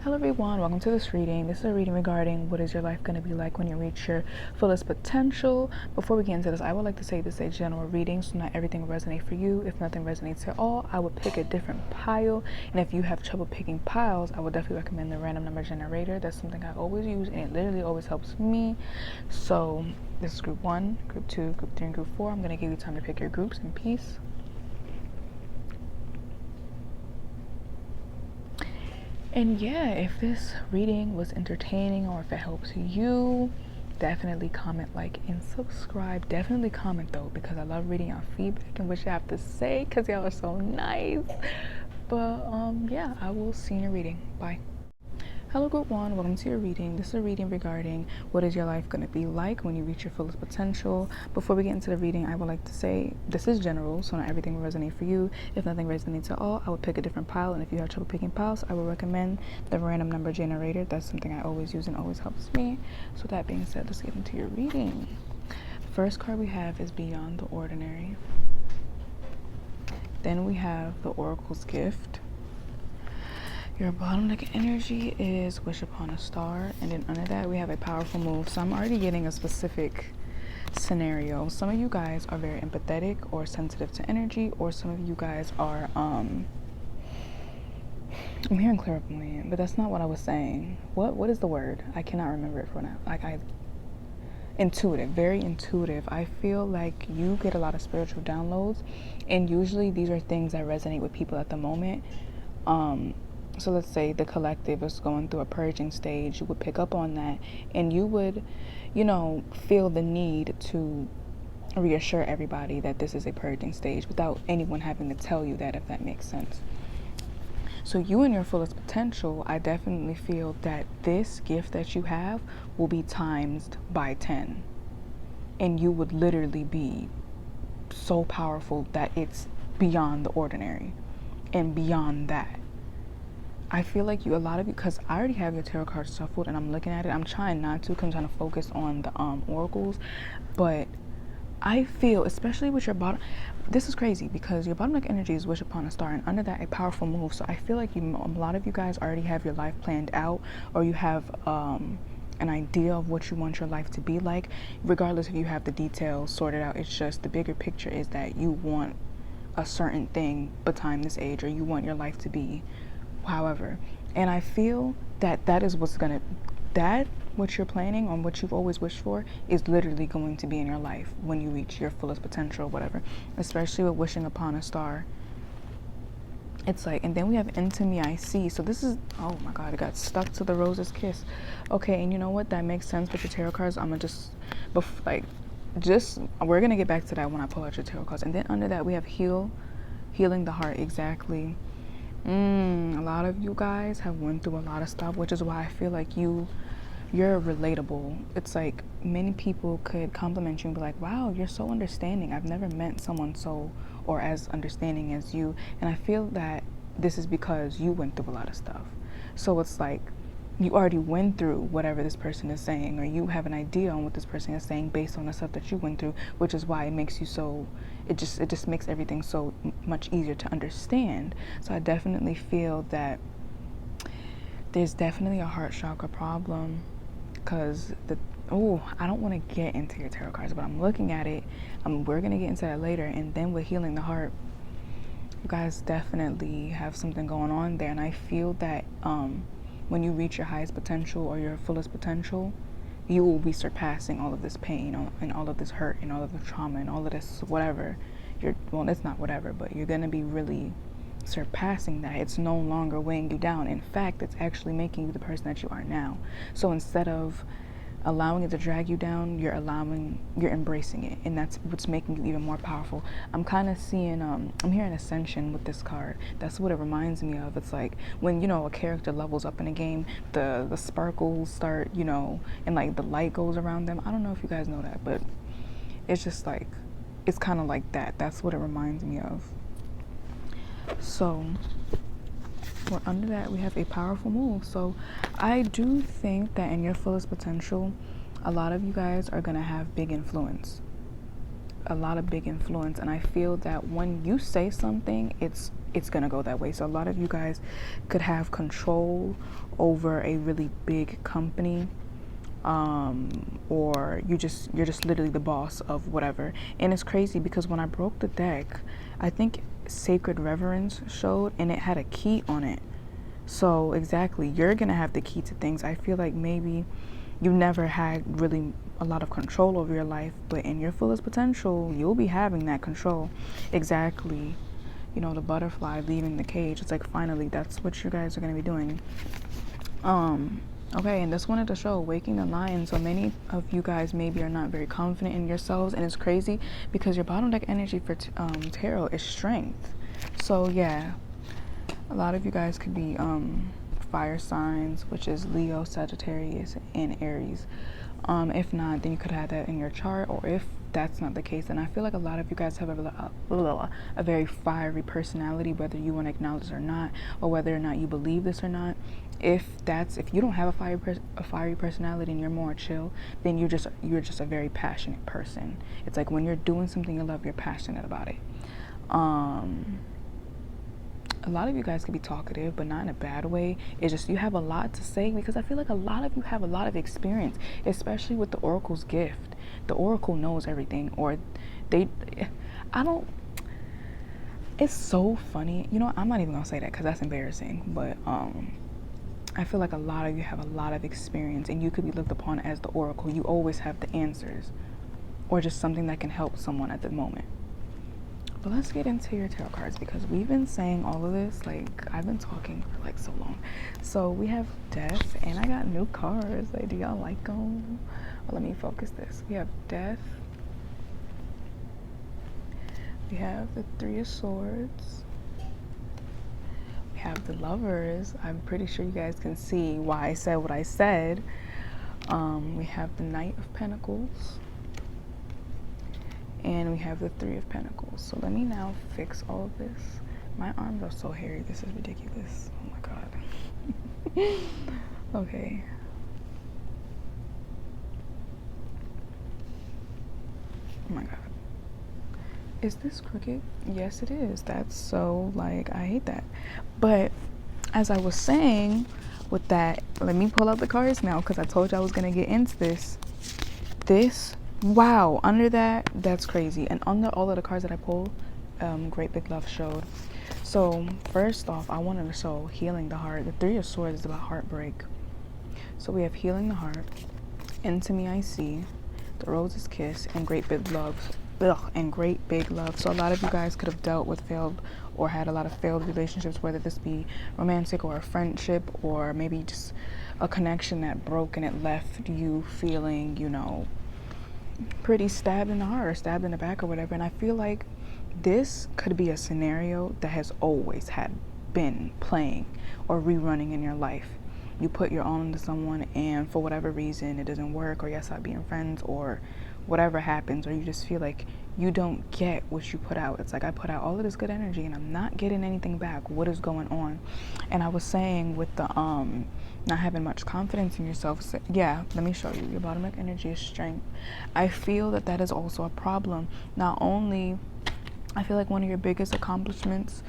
Hello everyone, welcome to this reading. This is a reading regarding what is your life going to be like when you reach your fullest potential. Before we get into this, I would like to say this is a general reading, so not everything will resonate for you. If nothing resonates at all, I would pick a different pile. And if you have trouble picking piles, I would definitely recommend the random number generator. That's something I always use, and it literally always helps me. So this is group 1, group 2, group 3, and group 4. I'm going to give you time to pick your groups in peace. And yeah, if this reading was entertaining or if it helps you, definitely comment, like, and subscribe. Definitely comment though, because I love reading your feedback and what you have to say, because y'all are so nice. But yeah, I will see you in your reading. Bye. Hello group 1, welcome to your reading. This is a reading regarding what is your life going to be like when you reach your fullest potential. Before we get into the reading, I would like to say this is general, so not everything will resonate for you. If nothing resonates at all, I would pick a different pile, and if you have trouble picking piles, I would recommend the random number generator. That's something I always use and always helps me. So that being said, let's get into your reading. The first card we have is Beyond the Ordinary. Then we have the Oracle's Gift. Your bottom deck energy is Wish Upon a Star, and then under that we have a powerful move. So I'm already getting a specific scenario. Some of you guys are very empathetic or sensitive to energy, or some of you guys are I'm hearing clairvoyant, but that's not what I was saying. What is the word? I cannot remember it for now. Intuitive, very intuitive. I feel like you get a lot of spiritual downloads, and usually these are things that resonate with people at the moment. So let's say the collective is going through a purging stage. You would pick up on that, and you would, feel the need to reassure everybody that this is a purging stage without anyone having to tell you that, if that makes sense. So you and your fullest potential, I definitely feel that this gift that you have will be times by 10. And you would literally be so powerful that it's beyond the ordinary and beyond that. I feel like a lot of you, because I already have your tarot card shuffled and I'm looking at it. I'm trying not to, because I'm trying to focus on the oracles. But I feel, especially with your bottom, this is crazy because your bottom deck energy is Wish Upon a Star, and under that a powerful move. So I feel like a lot of you guys already have your life planned out, or you have an idea of what you want your life to be like, regardless if you have the details sorted out. It's just the bigger picture is that you want a certain thing by time this age, or you want your life to be however. And I feel that is what's gonna, what you're planning on, what you've always wished for, is literally going to be in your life when you reach your fullest potential or whatever, especially with Wishing Upon a Star. It's like, and then we have Into Me I See. So this is, oh my god, it got stuck to the Rose's Kiss. Okay, and you know what, that makes sense with your tarot cards. I'm gonna we're gonna get back to that when I pull out your tarot cards. And then under that we have Healing the Heart. Exactly. A lot of you guys have went through a lot of stuff, which is why I feel like you're relatable. It's like many people could compliment you and be like, wow, you're so understanding. I've never met someone so or as understanding as you. And I feel that this is because you went through a lot of stuff. So it's like you already went through whatever this person is saying, or you have an idea on what this person is saying based on the stuff that you went through, which is why it makes you so, it just makes everything so much easier to understand. So I definitely feel that there's definitely a heart chakra problem, because I don't want to get into your tarot cards, but I'm looking at it. We're gonna get into that later. And then with Healing the Heart, you guys definitely have something going on there, and I feel that when you reach your highest potential or your fullest potential, you will be surpassing all of this pain and all of this hurt and all of the trauma and all of this whatever. It's not whatever, but you're going to be really surpassing that. It's no longer weighing you down. In fact, it's actually making you the person that you are now. So instead of allowing it to drag you down, you're embracing it, and that's what's making you even more powerful. I'm kind of seeing I'm hearing ascension with this card. That's what it reminds me of. It's like when a character levels up in a game, the sparkles start, and like the light goes around them. I don't know if you guys know that, but it's just like, it's kind of like that. That's what it reminds me of. So under that we have a powerful move. So I do think that in your fullest potential, a lot of you guys are going to have big influence. a lot of big influence, and I feel that when you say something, it's gonna go that way. So a lot of you guys could have control over a really big company, or you're just literally the boss of whatever. And it's crazy because when I broke the deck, I think Sacred Reverence showed, and it had a key on it. So exactly, you're gonna have the key to things. I feel like maybe you never had really a lot of control over your life, but in your fullest potential, you'll be having that control. Exactly. You know, the butterfly leaving the cage. It's like, finally, that's what you guys are going to be doing. Okay, and this wanted to show Waking the Lion. So many of you guys maybe are not very confident in yourselves, and it's crazy because your bottom deck energy for tarot is strength. So yeah, a lot of you guys could be fire signs, which is Leo, Sagittarius, and Aries. If not, then you could have that in your chart, or if that's not the case, then I feel like a lot of you guys have a very fiery personality, whether you want to acknowledge it or not, or whether or not you believe this or not. If you don't have a fiery personality and you're more chill, then you're just a very passionate person. It's like when you're doing something you love, you're passionate about it. A lot of you guys could be talkative, but not in a bad way. It's just you have a lot to say, because I feel like a lot of you have a lot of experience, especially with the Oracle's gift. The Oracle knows everything, or it's so funny. You know, I'm not even gonna say that because that's embarrassing, but I feel like a lot of you have a lot of experience, and you could be looked upon as the Oracle. You always have the answers, or just something that can help someone at the moment. But let's get into your tarot cards, because we've been saying all of this, like, I've been talking for like so long. So we have Death, and I got new cards. Like, do y'all like them? Well, let me focus this. We have Death. We have the Three of Swords. We have the Lovers. I'm pretty sure you guys can see why I said what I said. We have the Knight of Pentacles. And we have the Three of Pentacles. So let me now fix all of this. My arms are so hairy. This is ridiculous. Oh my god. Okay. Oh my god. Is this crooked? Yes, it is. That's so, like, I hate that. But as I was saying with that, let me pull out the cards now, because I told you I was going to get into this. Wow, under that's crazy. And under all of the cards that I pulled, Great Big Love showed. So first off, I wanted to show Healing the Heart. The Three of Swords is about heartbreak. So we have Healing the Heart, Into Me I See, The Rose's Kiss, and Great Big Love. And Great Big Love. So a lot of you guys could have dealt with failed, or had a lot of failed relationships, whether this be romantic or a friendship, or maybe just a connection that broke and it left you feeling, you know, pretty stabbed in the heart or stabbed in the back or whatever. And I feel like this could be a scenario that has always been playing or rerunning in your life. You put your all into someone, and for whatever reason it doesn't work, or you stop being friends, or whatever happens, or you just feel like you don't get what you put out. It's like, I put out all of this good energy and I'm not getting anything back. What is going on? And I was saying with the not having much confidence in yourself, so, yeah, let me show you. Your bottom deck energy is strength. I feel that is also a problem. Not only, I feel like one of your biggest accomplishments,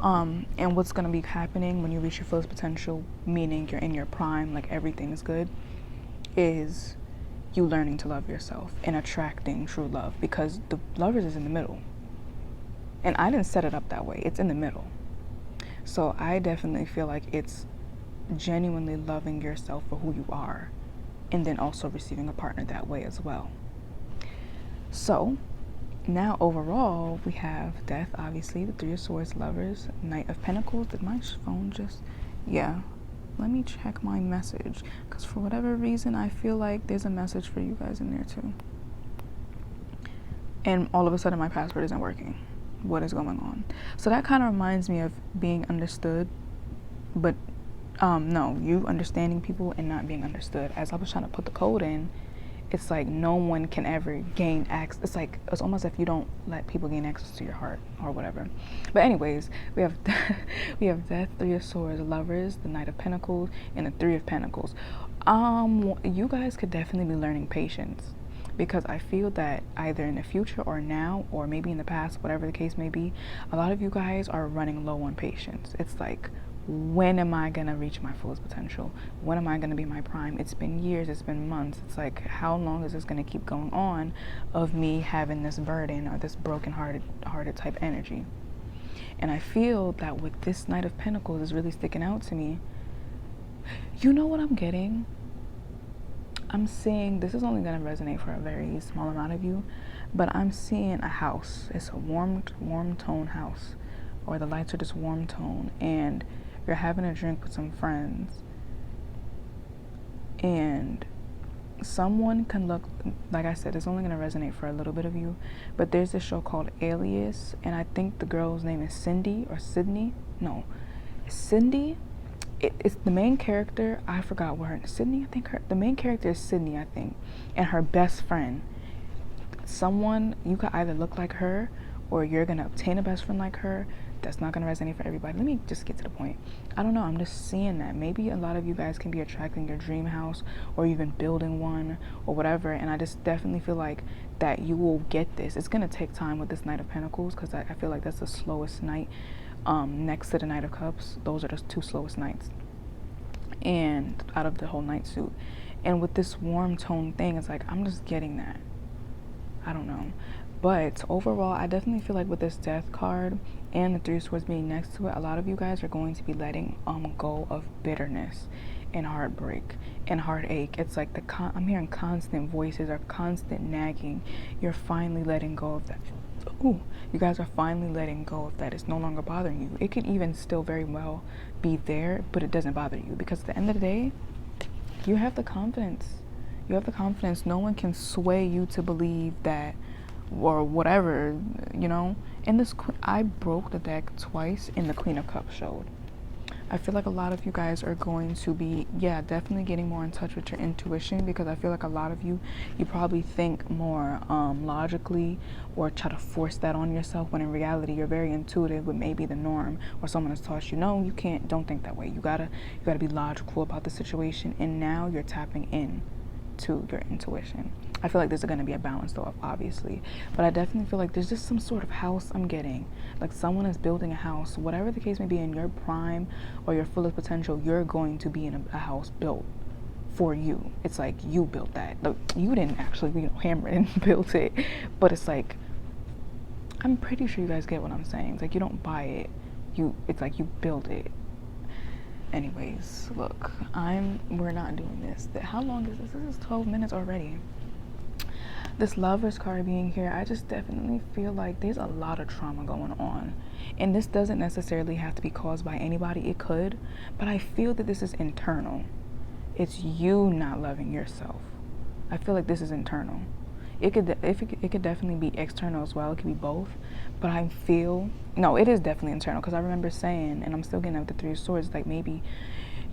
and what's going to be happening when you reach your fullest potential, meaning you're in your prime, like everything is good, is you learning to love yourself and attracting true love, because the Lovers is in the middle. And I didn't set it up that way. It's in the middle. So I definitely feel like it's genuinely loving yourself for who you are, and then also receiving a partner that way as well. So now overall, we have Death, obviously, the Three of Swords, Lovers, Knight of Pentacles. Did my phone just, yeah. Let me check my message, because for whatever reason I feel like there's a message for you guys in there too. And all of a sudden my password isn't working. What is going on? So that kind of reminds me of being understood, but no, you understanding people and not being understood. As I was trying to put the code in, it's like no one can ever gain access. It's like, it's almost as if you don't let people gain access to your heart or whatever. But anyways, we have Death, Three of Swords, Lovers, the Knight of Pentacles, and the Three of Pentacles. You guys could definitely be learning patience. because I feel that either in the future or now, or maybe in the past, whatever the case may be, a lot of you guys are running low on patience. It's like, when am I gonna reach my fullest potential? When am I gonna be my prime? It's been years, it's been months. It's like, how long is this gonna keep going on of me having this burden or this broken hearted type energy? And I feel that with this Knight of Pentacles is really sticking out to me. You know what I'm getting? I'm seeing, this is only going to resonate for a very small amount of you, but I'm seeing a house. It's a warm tone house, or the lights are just warm tone, and you're having a drink with some friends, and someone can look, like I said, it's only going to resonate for a little bit of you, but there's this show called Alias, and I think the girl's name is Cindy or Sydney. No, Cindy. It's the main character. I forgot what her, Sydney, I think the main character is Sydney, I think, and her best friend. Someone, you could either look like her or you're gonna obtain a best friend like her. That's not gonna resonate for everybody. Let me just get to the point. I don't know, I'm just seeing that maybe a lot of you guys can be attracting your dream house, or even building one or whatever, and I just definitely feel like that you will get this. It's gonna take time with this Knight of Pentacles, because I feel like that's the slowest night. Next to the Knight of Cups, those are the two slowest nights, and out of the whole night suit. And with this warm tone thing, it's like, I'm just getting that. I don't know, but overall, I definitely feel like with this Death card and the Three of Swords being next to it, a lot of you guys are going to be letting go of bitterness and heartbreak and heartache. It's like I'm hearing constant voices or constant nagging. You're finally letting go of that. Ooh, you guys are finally letting go of that. It's no longer bothering you. It could even still very well be there, but it doesn't bother you, because at the end of the day, you have the confidence. You have the confidence. No one can sway you to believe that, or whatever, you know. And this, I broke the deck twice and the Queen of Cups showed. I feel like a lot of you guys are going to be, definitely getting more in touch with your intuition, because I feel like a lot of you probably think more logically, or try to force that on yourself, when in reality you're very intuitive with maybe the norm, or someone has taught you, no, you can't, don't think that way. You gotta be logical about the situation, and now you're tapping in to your intuition. I feel like there's going to be a balance though, obviously, but I definitely feel like there's just some sort of house I'm getting, like someone is building a house, whatever the case may be, in your prime or your fullest potential. You're going to be in a house built for you. It's like you built that. Like, you didn't actually, hammer it and build it, but it's like, I'm pretty sure you guys get what I'm saying. It's like you don't buy it, it's like you build it. Anyways, look, we're not doing this. How long is this? This is 12 minutes already. This Lovers card being here, I just definitely feel like there's a lot of trauma going on. And this doesn't necessarily have to be caused by anybody. It could, but I feel that this is internal. It's you not loving yourself. I feel like this is internal. It could definitely be external as well. It could be both. But I feel, no, it is definitely internal, because I remember saying, and I'm still getting at the Three of Swords, like maybe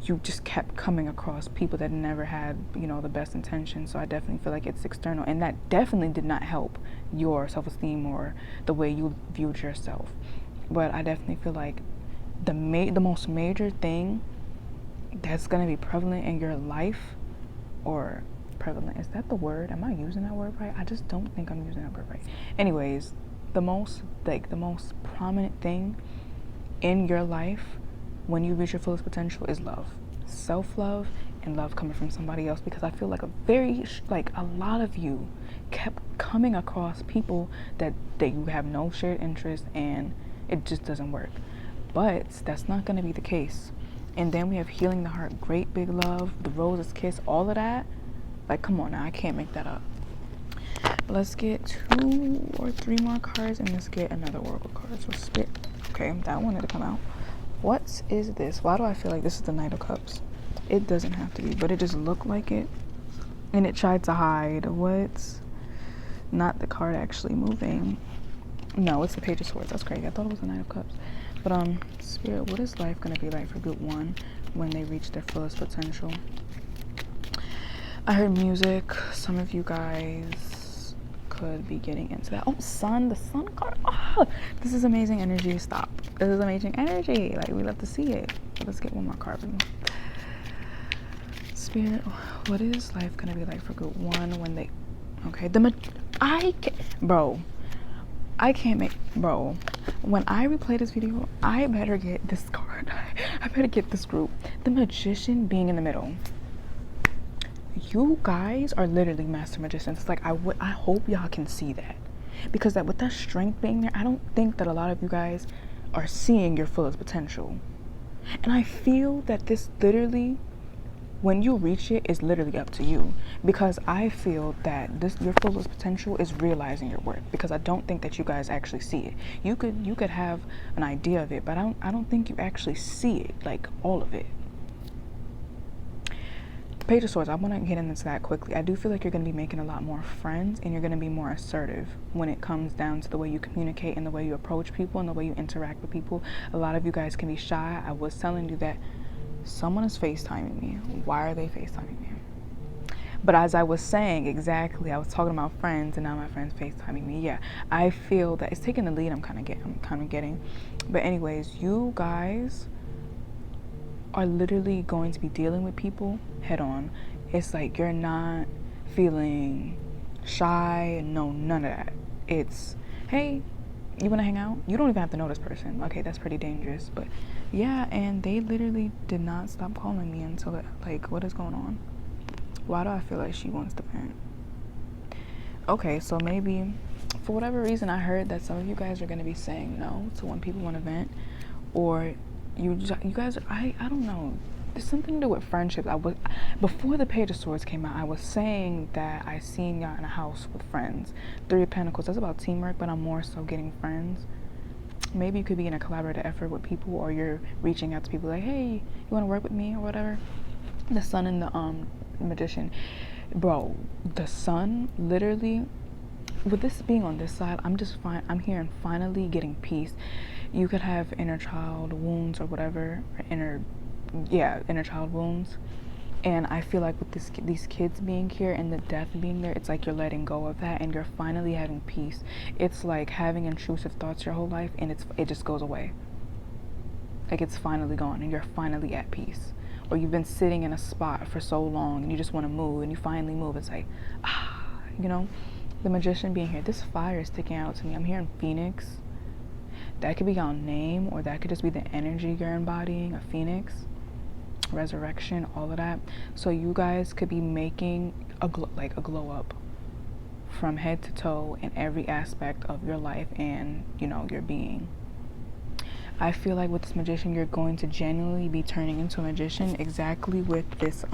you just kept coming across people that never had, the best intentions. So I definitely feel like it's external, and that definitely did not help your self-esteem or the way you viewed yourself. But I definitely feel like the most major thing that's going to be prevalent in your life, or prevalent, is that the word? Am I using that word right? I just don't think I'm using that word right. Anyways, the most prominent thing in your life when you reach your fullest potential is love. Self-love and love coming from somebody else, because I feel like a lot of you kept coming across people that you have no shared interest, and it just doesn't work. But that's not going to be the case. And then we have healing the heart, great big love, the roses kiss, all of that. Like, come on now, I can't make that up. Let's get 2 or 3 more cards, and let's get another oracle card. So Spirit, okay, that wanted to come out. What is this? Why do I feel like this is the Knight of Cups? It doesn't have to be, but it just looked like it, and it tried to hide. What's not the card actually moving? No, it's the Page of Swords. That's crazy. I thought it was the Knight of Cups. But Spirit, what is life gonna be like for group 1 when they reach their fullest potential? I heard music. Some of you guys could be getting into that. Oh, Sun, the Sun card. Oh, this is amazing energy. Stop. This is amazing energy. Like, we love to see it. Let's get one more card. Spirit, what is life gonna be like for group 1 when they... Okay, bro, I can't make, bro, when I replay this video, I better get this card. I better get this group. The Magician being in the middle. You guys are literally master magicians. It's like, I hope y'all can see that. Because that with that strength being there, I don't think that a lot of you guys are seeing your fullest potential. And I feel that this literally, when you reach it, is literally up to you. Because I feel that your fullest potential is realizing your worth. Because I don't think that you guys actually see it. You could have an idea of it, but I don't think you actually see it, like all of it. Page of Swords, I want to get into that quickly. I do feel like you're going to be making a lot more friends, and you're going to be more assertive when it comes down to the way you communicate and the way you approach people and the way you interact with people. A lot of you guys can be shy. I was telling you that someone is FaceTiming me. Why are they FaceTiming me? But as I was saying, exactly, I was talking about friends, and now my friend's FaceTiming me. Yeah, I feel that it's taking the lead. I'm kind of getting. But anyways, you guys are literally going to be dealing with people head on. It's like you're not feeling shy, no, none of that. It's, hey, you want to hang out? You don't even have to know this person. Okay, that's pretty dangerous. But yeah, and they literally did not stop calling me until, like, what is going on? Why do I feel like she wants to vent? Okay, so maybe for whatever reason, I heard that some of you guys are going to be saying no to when people want to vent, or you guys, I don't know. There's something to do with friendships. Before the Page of Swords came out, I was saying that I seen y'all in a house with friends. Three of Pentacles, that's about teamwork, but I'm more so getting friends. Maybe you could be in a collaborative effort with people, or you're reaching out to people like, hey, you want to work with me or whatever. The Sun and the Magician, bro. The Sun, literally, with this being on this side, I'm hearing finally getting peace. You could have inner child wounds or whatever, or inner child wounds. And I feel like with these kids being here and the death being there, it's like you're letting go of that and you're finally having peace. It's like having intrusive thoughts your whole life, and it just goes away. Like, it's finally gone and you're finally at peace. Or you've been sitting in a spot for so long and you just want to move, and you finally move. It's like, you know. The Magician being here, this fire is sticking out to me. I'm hearing Phoenix. That could be your name, or that could just be the energy you're embodying, a phoenix, resurrection, all of that. So you guys could be making a glow up from head to toe in every aspect of your life and, you know, your being. I feel like with this Magician, you're going to genuinely be turning into a magician, exactly with this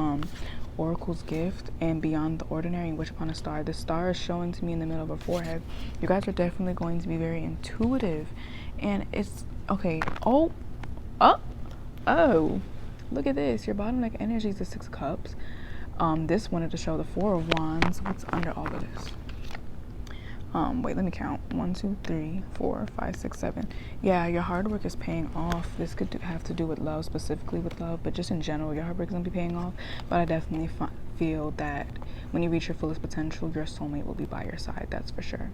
Oracle's gift and beyond the ordinary, and wish upon a star. The star is showing to me in the middle of her forehead. You guys are definitely going to be very intuitive, and it's okay. Oh, look at this. Your bottom deck energy is the Six of Cups. This wanted to show the Four of Wands. What's under all of this? Wait, let me count. 1, 2, 3, 4, 5, 6, 7. Yeah, your hard work is paying off. This could have to do with love, specifically with love, but just in general, your hard work is going to be paying off. But I definitely feel that when you reach your fullest potential, your soulmate will be by your side. That's for sure.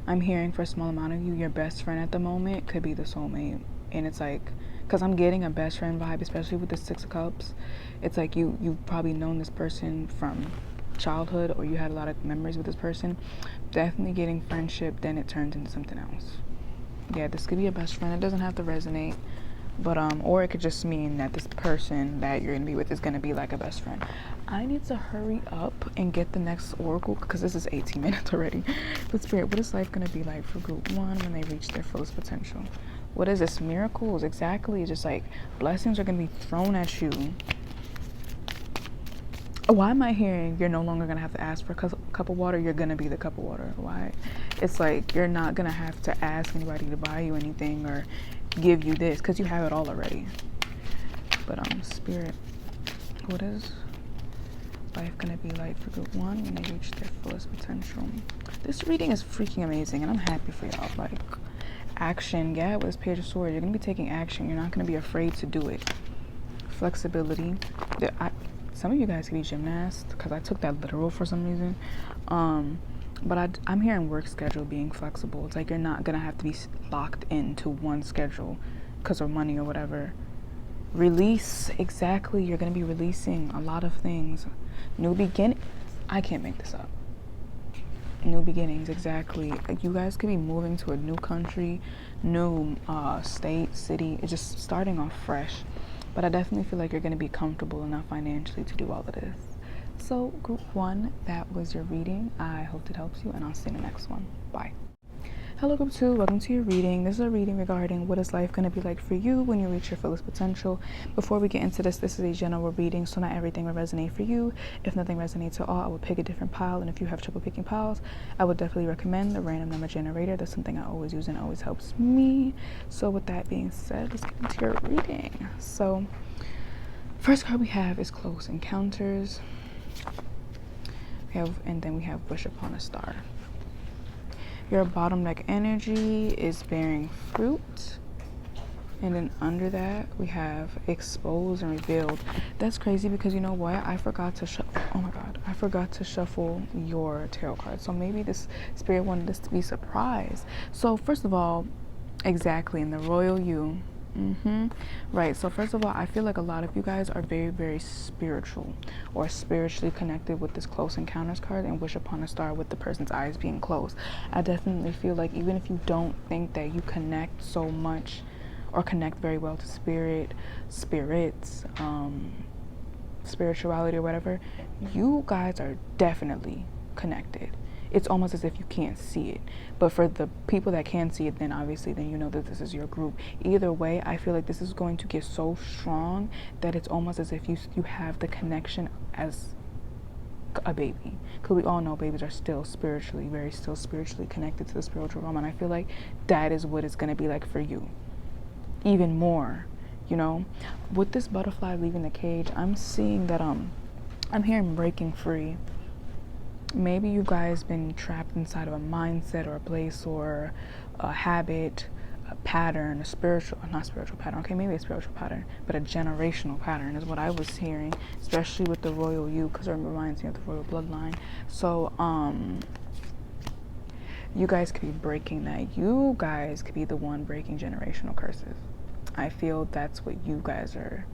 I'm hearing for a small amount of you, your best friend at the moment could be the soulmate. And it's like, because I'm getting a best friend vibe, especially with the Six of Cups. It's like you've probably known this person from childhood, or you had a lot of memories with this person. Definitely getting friendship, then it turns into something else. Yeah, this could be a best friend. It doesn't have to resonate, but or it could just mean that this person that you're gonna be with is gonna be like a best friend. I need to hurry up and get the next oracle because this is 18 minutes already. But Spirit, what is life gonna be like for group 1 when they reach their fullest potential? What is this? Miracles, exactly. Just like blessings are gonna be thrown at you. Why am I hearing you're no longer going to have to ask for a cup of water? You're going to be the cup of water. Why? It's like you're not going to have to ask anybody to buy you anything or give you this because you have it all already. But Spirit, what is life going to be like for group 1 when they reach their fullest potential? This reading is freaking amazing, and I'm happy for y'all. Like, action. Yeah, with this Page of Swords, you're going to be taking action. You're not going to be afraid to do it. Flexibility. Some of you guys can be gymnasts because I took that literal for some reason. But I'm hearing work schedule being flexible. It's like you're not going to have to be locked into one schedule because of money or whatever. Release. Exactly. You're going to be releasing a lot of things. New beginning. I can't make this up. New beginnings, exactly. Like, you guys could be moving to a new country, new state, city. It's just starting off fresh. But I definitely feel like you're going to be comfortable enough financially to do all of this. So group 1, that was your reading. I hope it helps you, and I'll see you in the next one. Bye. Hello group 2, welcome to your reading. This is a reading regarding what is life going to be like for you when you reach your fullest potential. Before we get into this is a general reading, so not everything will resonate for you. If nothing resonates at all, I will pick a different pile, and if you have trouble picking piles, I would definitely recommend the random number generator. That's something I always use and always helps me. So with that being said, let's get into your reading. So first card we have is Close Encounters. And then we have Wish Upon a Star. Your bottom deck energy is bearing fruit. And then under that, we have Exposed and Revealed. That's crazy because you know what? I forgot to I forgot to shuffle your tarot card. So maybe this spirit wanted this to be surprised. So first of all, exactly, in the Royal You. Right, so first of all, I feel like a lot of you guys are very, very spiritual or spiritually connected with this Close Encounters card and Wish Upon a Star with the person's eyes being closed. I definitely feel like even if you don't think that you connect so much or connect very well to spirits, spirituality or whatever, you guys are definitely connected. It's almost as if you can't see it. But for the people that can see it, then obviously then you know that this is your group. Either way, I feel like this is going to get so strong that it's almost as if you have the connection as a baby. Because we all know babies are still spiritually connected to the spiritual realm. And I feel like that is what it's going to be like for you. Even more, you know. With this butterfly leaving the cage, I'm seeing that I'm hearing breaking free. Maybe you guys been trapped inside of a mindset or a place or a habit, a pattern, not spiritual pattern, okay, maybe a spiritual pattern, but a generational pattern is what I was hearing, especially with the Royal You, because it reminds me of the royal bloodline. So you guys could be breaking that. You guys could be the one breaking generational curses. I feel that's what you guys are.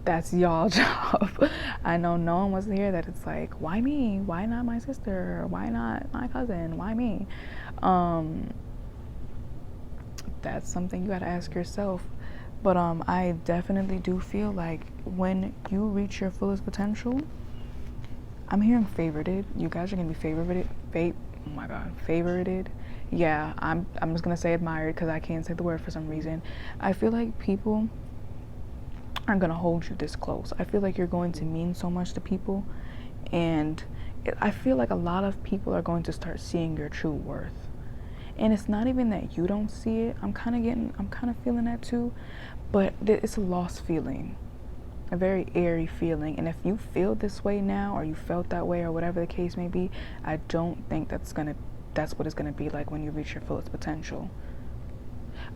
That's y'all job. I know no one wants to hear that. It's like, why me? Why not my sister? Why not my cousin? Why me? That's something you gotta ask yourself. But I definitely do feel like when you reach your fullest potential, I'm hearing favorited. You guys are gonna be favorited. Oh my God, favorited. Yeah, I'm just gonna say admired because I can't say the word for some reason. I feel like people aren't going to hold you this close. I feel like you're going to mean so much to people, and I feel like a lot of people are going to start seeing your true worth. And it's not even that you don't see it. I'm kind of feeling that too, but it's a lost feeling, a very airy feeling. And if you feel this way now, or you felt that way, or whatever the case may be, I don't think that's what it's gonna be like when you reach your fullest potential.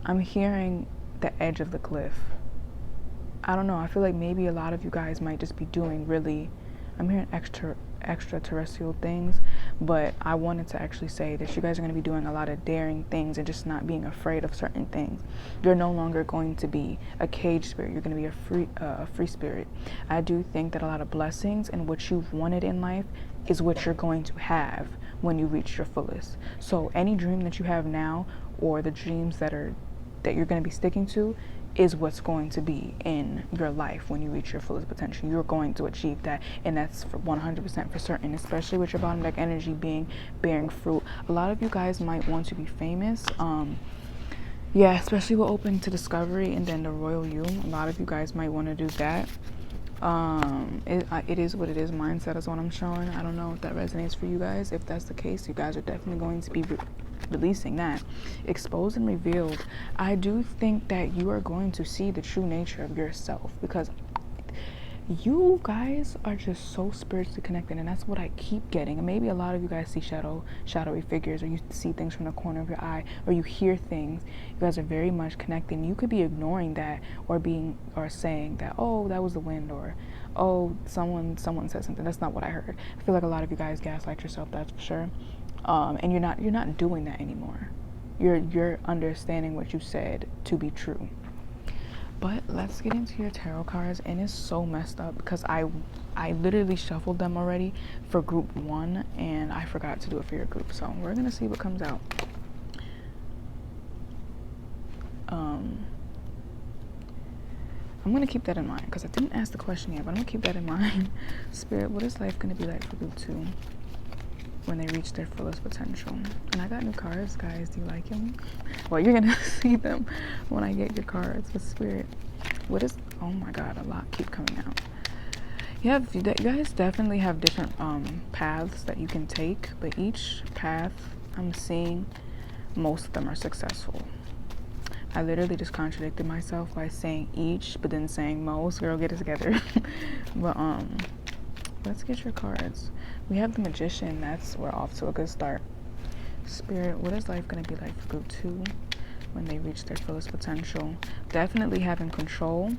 I'm hearing the edge of the cliff. I don't know, I feel like maybe a lot of you guys might just be doing really, I'm hearing extraterrestrial things, but I wanted to actually say that you guys are going to be doing a lot of daring things and just not being afraid of certain things. You're no longer going to be a cage spirit. You're going to be a free spirit. I do think that a lot of blessings and what you've wanted in life is what you're going to have when you reach your fullest. So any dream that you have now, or the dreams that you're going to be sticking to, is what's going to be in your life when you reach your fullest potential. You're going to achieve that, and that's for 100% for certain, especially with your bottom deck energy bearing fruit. A lot of you guys might want to be famous. Yeah, especially with Open to Discovery and then the Royal You. A lot of you guys might want to do that. It is what it is. Mindset is what I'm showing. I don't know if that resonates for you guys. If that's the case, you guys are definitely going to be releasing that. Exposed and Revealed. I do think that you are going to see the true nature of yourself, because you guys are just so spiritually connected, and that's what I keep getting. And maybe a lot of you guys see shadowy figures, or you see things from the corner of your eye, or you hear things. You guys are very much connected, and you could be ignoring that, or saying that, oh, that was the wind, or oh, someone said something. That's not what I heard. I feel like a lot of you guys gaslight yourself, that's for sure. And you're not doing that anymore. You're understanding what you said to be true. But let's get into your tarot cards, and it's so messed up because I literally shuffled them already for group 1 and I forgot to do it for your group. So we're gonna see what comes out. I'm gonna keep that in mind because I didn't ask the question yet, but I'm gonna keep that in mind. Spirit, what is life gonna be like for group 2 when they reach their fullest potential? And I got new cards, guys. Do you like them? Well, you're gonna see them when I get your cards. But Spirit, what is, oh my god, a lot keep coming out. You guys definitely have different paths that you can take, but each path I'm seeing, most of them are successful. I literally just contradicted myself by saying each, but then saying most. Girl, get it together. But let's get your cards. We have the Magician. We're off to a good start. Spirit, what is life going to be like for group 2 when they reach their fullest potential? Definitely having control.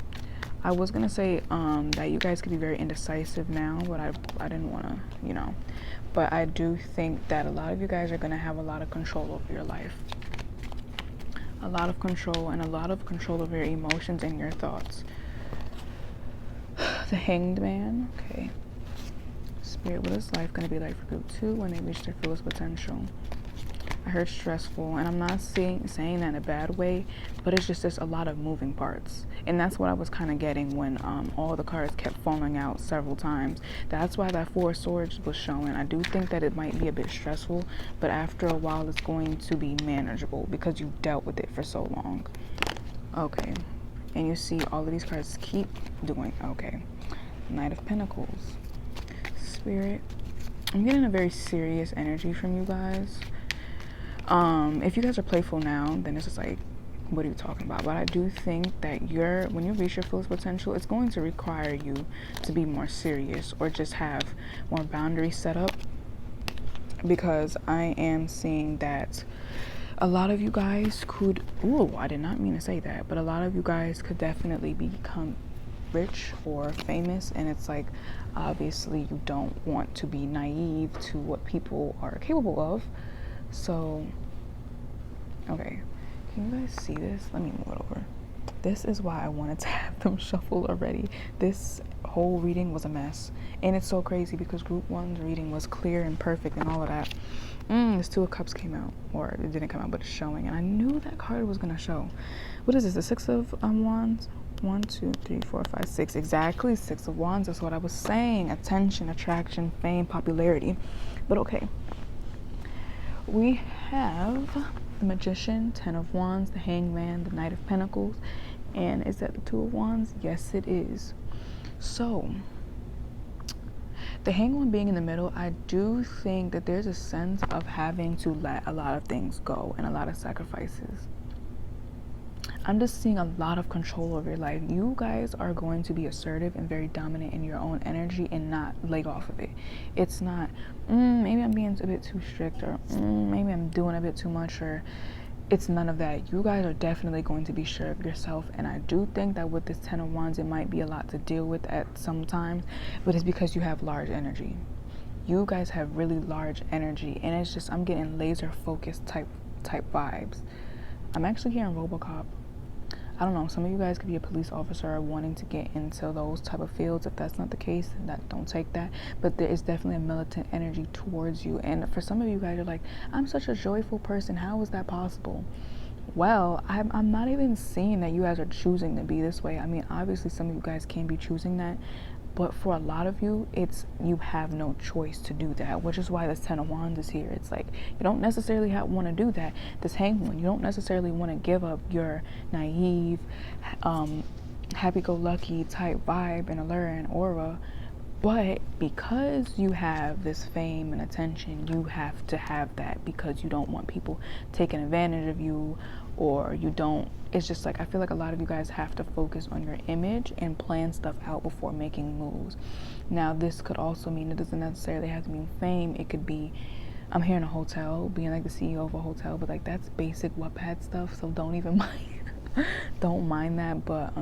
I was going to say that you guys could be very indecisive now, but I didn't want to, But I do think that a lot of you guys are going to have a lot of control over your life. A lot of control, and a lot of control over your emotions and your thoughts. The Hanged Man. Okay. Spirit, what is life going to be like for group 2 when they reach their fullest potential? I heard stressful, and I'm not saying that in a bad way, but it's just there's a lot of moving parts. And that's what I was kind of getting when all the cards kept falling out several times. That's why that 4 of Swords was showing. I do think that it might be a bit stressful, but after a while it's going to be manageable because you dealt with it for so long. Okay. And you see all of these cards keep doing, okay. Knight of Pentacles. Spirit, I'm getting a very serious energy from you guys. If you guys are playful now, then it's just like, what are you talking about? But I do think that when you reach your fullest potential, it's going to require you to be more serious or just have more boundaries set up, because I am seeing that a lot of you guys could, I did not mean to say that, but a lot of you guys could definitely become rich or famous, and it's like, obviously you don't want to be naive to what people are capable of. So, okay, can you guys see this? Let me move it over. This is why I wanted to have them shuffled already. This whole reading was a mess, and it's so crazy because group 1's reading was clear and perfect and all of that. This 2 of Cups came out, or it didn't come out, but it's showing, and I knew that card was gonna show. What is this? The 6 of Wands. 1, 2, 3, 4, 5, 6. Exactly, 6 of Wands. That's what I was saying. Attention, attraction, fame, popularity. But okay. We have the Magician, 10 of Wands, the Hanged Man, the Knight of Pentacles, and is that the 2 of Wands? Yes, it is. So, the Hanged One being in the middle, I do think that there's a sense of having to let a lot of things go and a lot of sacrifices. I'm just seeing a lot of control over your life. You guys are going to be assertive and very dominant in your own energy and not leg off of it. It's not, maybe I'm being a bit too strict, or maybe I'm doing a bit too much, or it's none of that. You guys are definitely going to be sure of yourself, and I do think that with this 10 of Wands, it might be a lot to deal with at some times, but it's because you have large energy. You guys have really large energy, and it's just, I'm getting laser focused type vibes. I'm actually hearing RoboCop. I don't know, some of you guys could be a police officer wanting to get into those type of fields. If that's not the case, then don't take that. But there is definitely a militant energy towards you. And for some of you guys, you're like, I'm such a joyful person. How is that possible? Well, I'm not even seeing that you guys are choosing to be this way. I mean, obviously some of you guys can be choosing that, but for a lot of you, it's you have no choice to do that, which is why this 10 of Wands is here. It's like you don't necessarily want to do that. This Hanged One, you don't necessarily want to give up your naive, happy-go-lucky type vibe and allure and aura, but because you have this fame and attention, you have to have that because you don't want people taking advantage of you, or you don't. It's just like, I feel like a lot of you guys have to focus on your image and plan stuff out before making moves. Now, this could also mean, it doesn't necessarily have to mean fame. It could be, I'm here in a hotel, being like the CEO of a hotel, but like that's basic Wattpad stuff, so don't even mind. Don't mind that. But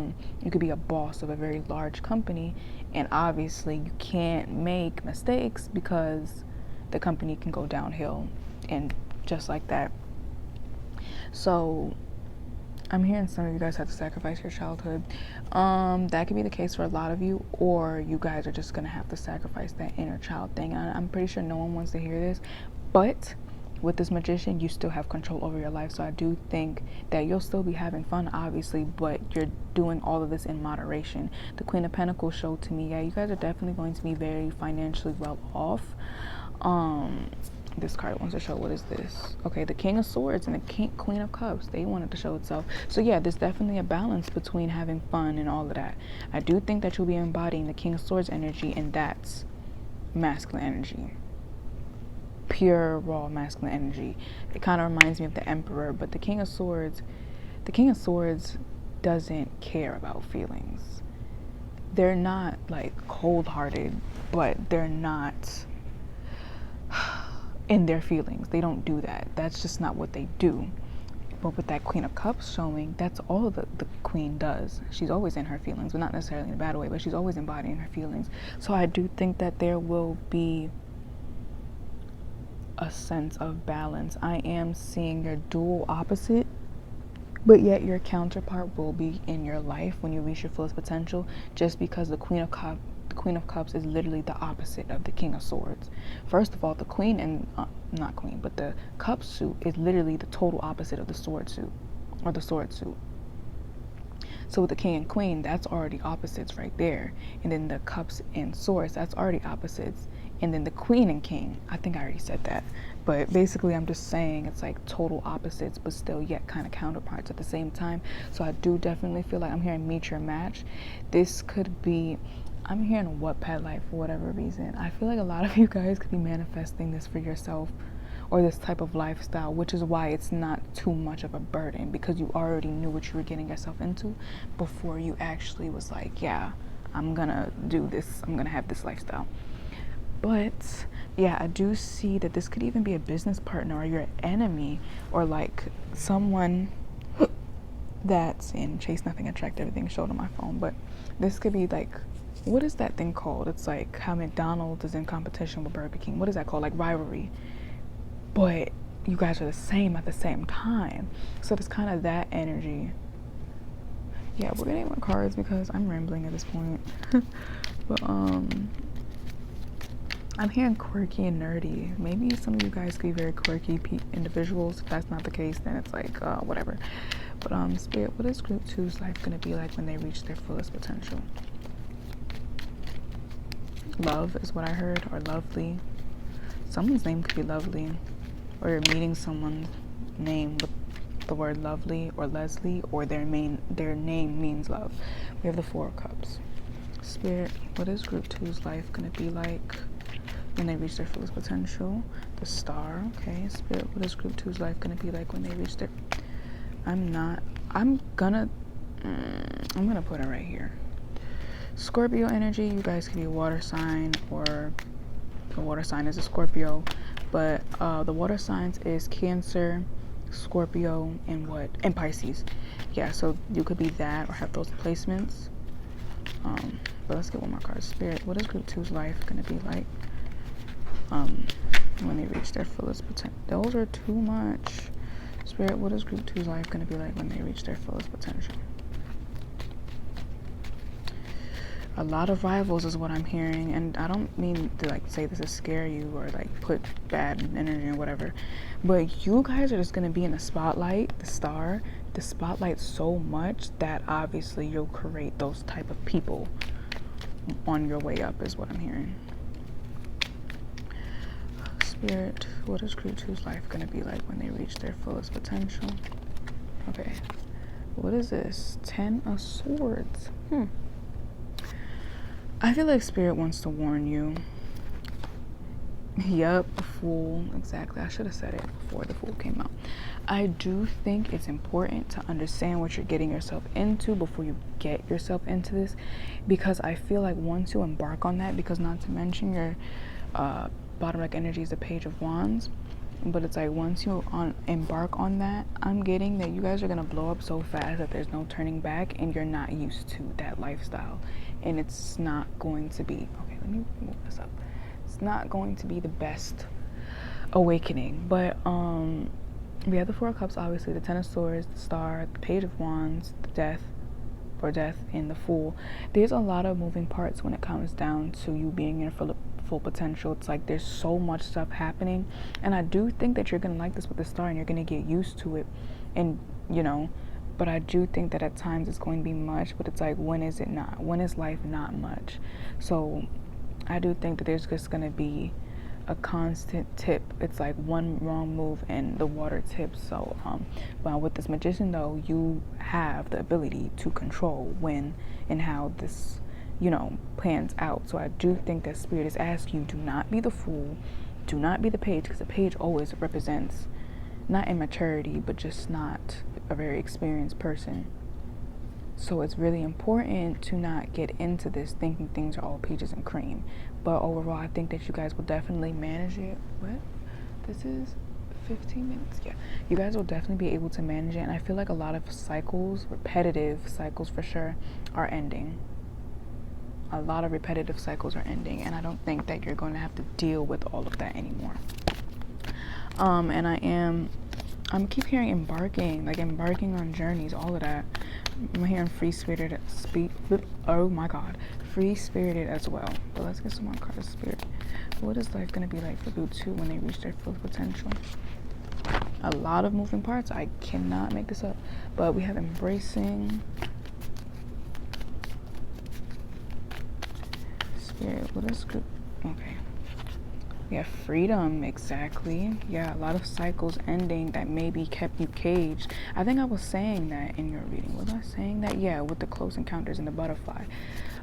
you could be a boss of a very large company, and obviously you can't make mistakes because the company can go downhill, and just like that. So I'm hearing some of you guys have to sacrifice your childhood. That could be the case for a lot of you, or you guys are just gonna have to sacrifice that inner child thing. I'm pretty sure no one wants to hear this, but with this magician, you still have control over your life. So I do think that you'll still be having fun, obviously, but you're doing all of this in moderation. The Queen of Pentacles showed to me, yeah, you guys are definitely going to be very financially well off. This card wants to show, what is this? Okay, the King of Swords and the Queen of Cups. They wanted to show itself. So yeah, there's definitely a balance between having fun and all of that. I do think that you'll be embodying the King of Swords energy, and that's masculine energy. Pure, raw masculine energy. It kind of reminds me of the Emperor, but the King of Swords doesn't care about feelings. They're not like cold-hearted, but they're not in their feelings. They don't do that. That's just not what they do. But with that Queen of Cups showing, that's all the Queen does. She's always in her feelings, but not necessarily in a bad way, but she's always embodying her feelings. So I do think that there will be a sense of balance. I am seeing your dual opposite, but yet your counterpart will be in your life when you reach your fullest potential, just because the Queen of Cups is literally the opposite of the King of Swords. First of all, the Queen and not Queen, but the Cup suit is literally the total opposite of the Sword suit, or the Sword suit. So with the King and Queen, that's already opposites right there. And then the Cups and Swords, that's already opposites. And then the Queen and King, I think I already said that. But basically, I'm just saying it's like total opposites, but still yet kind of counterparts at the same time. So I do definitely feel like I'm hearing meet your match. This could be, I'm hearing a Wattpad life for whatever reason. I feel like a lot of you guys could be manifesting this for yourself, or this type of lifestyle, which is why it's not too much of a burden, because you already knew what you were getting yourself into before you actually was like, yeah, I'm gonna do this, I'm gonna have this lifestyle. But yeah, I do see that this could even be a business partner or your enemy, or like someone that's in Chase Nothing, Attract Everything showed on my phone. But this could be like, what is that thing called? It's like how McDonald's is in competition with Burger King. What is that called? Like rivalry. But you guys are the same at the same time. So it's kind of that energy. Yeah, we're getting more cards because I'm rambling at this point. But I'm hearing quirky and nerdy. Maybe some of you guys could be very quirky individuals. If that's not the case, then it's like whatever. But Spirit, what is Group 2's life gonna be like when they reach their fullest potential? Love is what I heard, or lovely. Someone's name could be lovely, or you're meeting someone's name with the word lovely or Leslie, or their name means love. We have the Four of Cups. Spirit, what is Group 2's life gonna be like when they reach their fullest potential? The Star. Okay. Spirit, what is Group 2's life gonna be like when they reach their, I'm gonna put it right here. Scorpio energy. You guys could be a water sign, or the water sign is a Scorpio, but the water signs is Cancer, Scorpio, and Pisces. Yeah, so you could be that or have those placements. But let's get one more card. Spirit, what is Group 2's life gonna be like when they reach their fullest potential? Those are too much. Spirit, what is Group 2's life gonna be like when they reach their fullest potential? A lot of rivals is what I'm hearing, and I don't mean to like say this to scare you or like put bad energy or whatever, but you guys are just gonna be in the spotlight, the spotlight so much that obviously you'll create those type of people on your way up is what I'm hearing. Spirit, what is Group 2's life gonna be like when they reach their fullest potential? Okay, what is this? 10 of Swords. I feel like Spirit wants to warn you. Yep, a Fool. Exactly. I should have said it before the Fool came out. I do think it's important to understand what you're getting yourself into before you get yourself into this, because I feel like once you embark on that, because not to mention your bottom deck energy is the Page of Wands, but it's like once you embark on that, I'm getting that you guys are gonna blow up so fast that there's no turning back, and you're not used to that lifestyle, and it's not going to be, okay, let me move this up, it's not going to be the best awakening. But We have the Four of Cups, obviously, the Ten of Swords, the Star, the Page of Wands, the Death, and the Fool. There's a lot of moving parts when it comes down to you being in full potential. It's like there's so much stuff happening, and I do think that you're gonna like this with the Star, and you're gonna get used to it, and but I do think that at times it's going to be much, but it's like, when is it not? When is life not much? So I do think that there's just gonna be a constant tip. It's like one wrong move and the water tips. So well, with this Magician though, you have the ability to control when and how this plans out. So I do think that Spirit is asking you, do not be the Fool, do not be the Page, because the Page always represents not immaturity, but just not a very experienced person. So it's really important to not get into this thinking things are all peaches and cream. But overall, I think that you guys will definitely manage it. What? This is 15 minutes? Yeah. You guys will definitely be able to manage it. And I feel like a lot of cycles, repetitive cycles for sure, are ending. A lot of repetitive cycles are ending. And I don't think that you're going to have to deal with all of that anymore. And I'm keep hearing embarking on journeys, all of that. I'm hearing free-spirited, oh my god, free-spirited as well. But let's get some more cards of Spirit. What is life going to be like for group 2 when they reach their full potential? A lot of moving parts. I cannot make this up. But we have embracing. Spirit, what is group? Okay. We have freedom, exactly. Yeah, a lot of cycles ending that maybe kept you caged. I think I was saying that in your reading. Was I saying that? Yeah, with the Close Encounters and the Butterfly.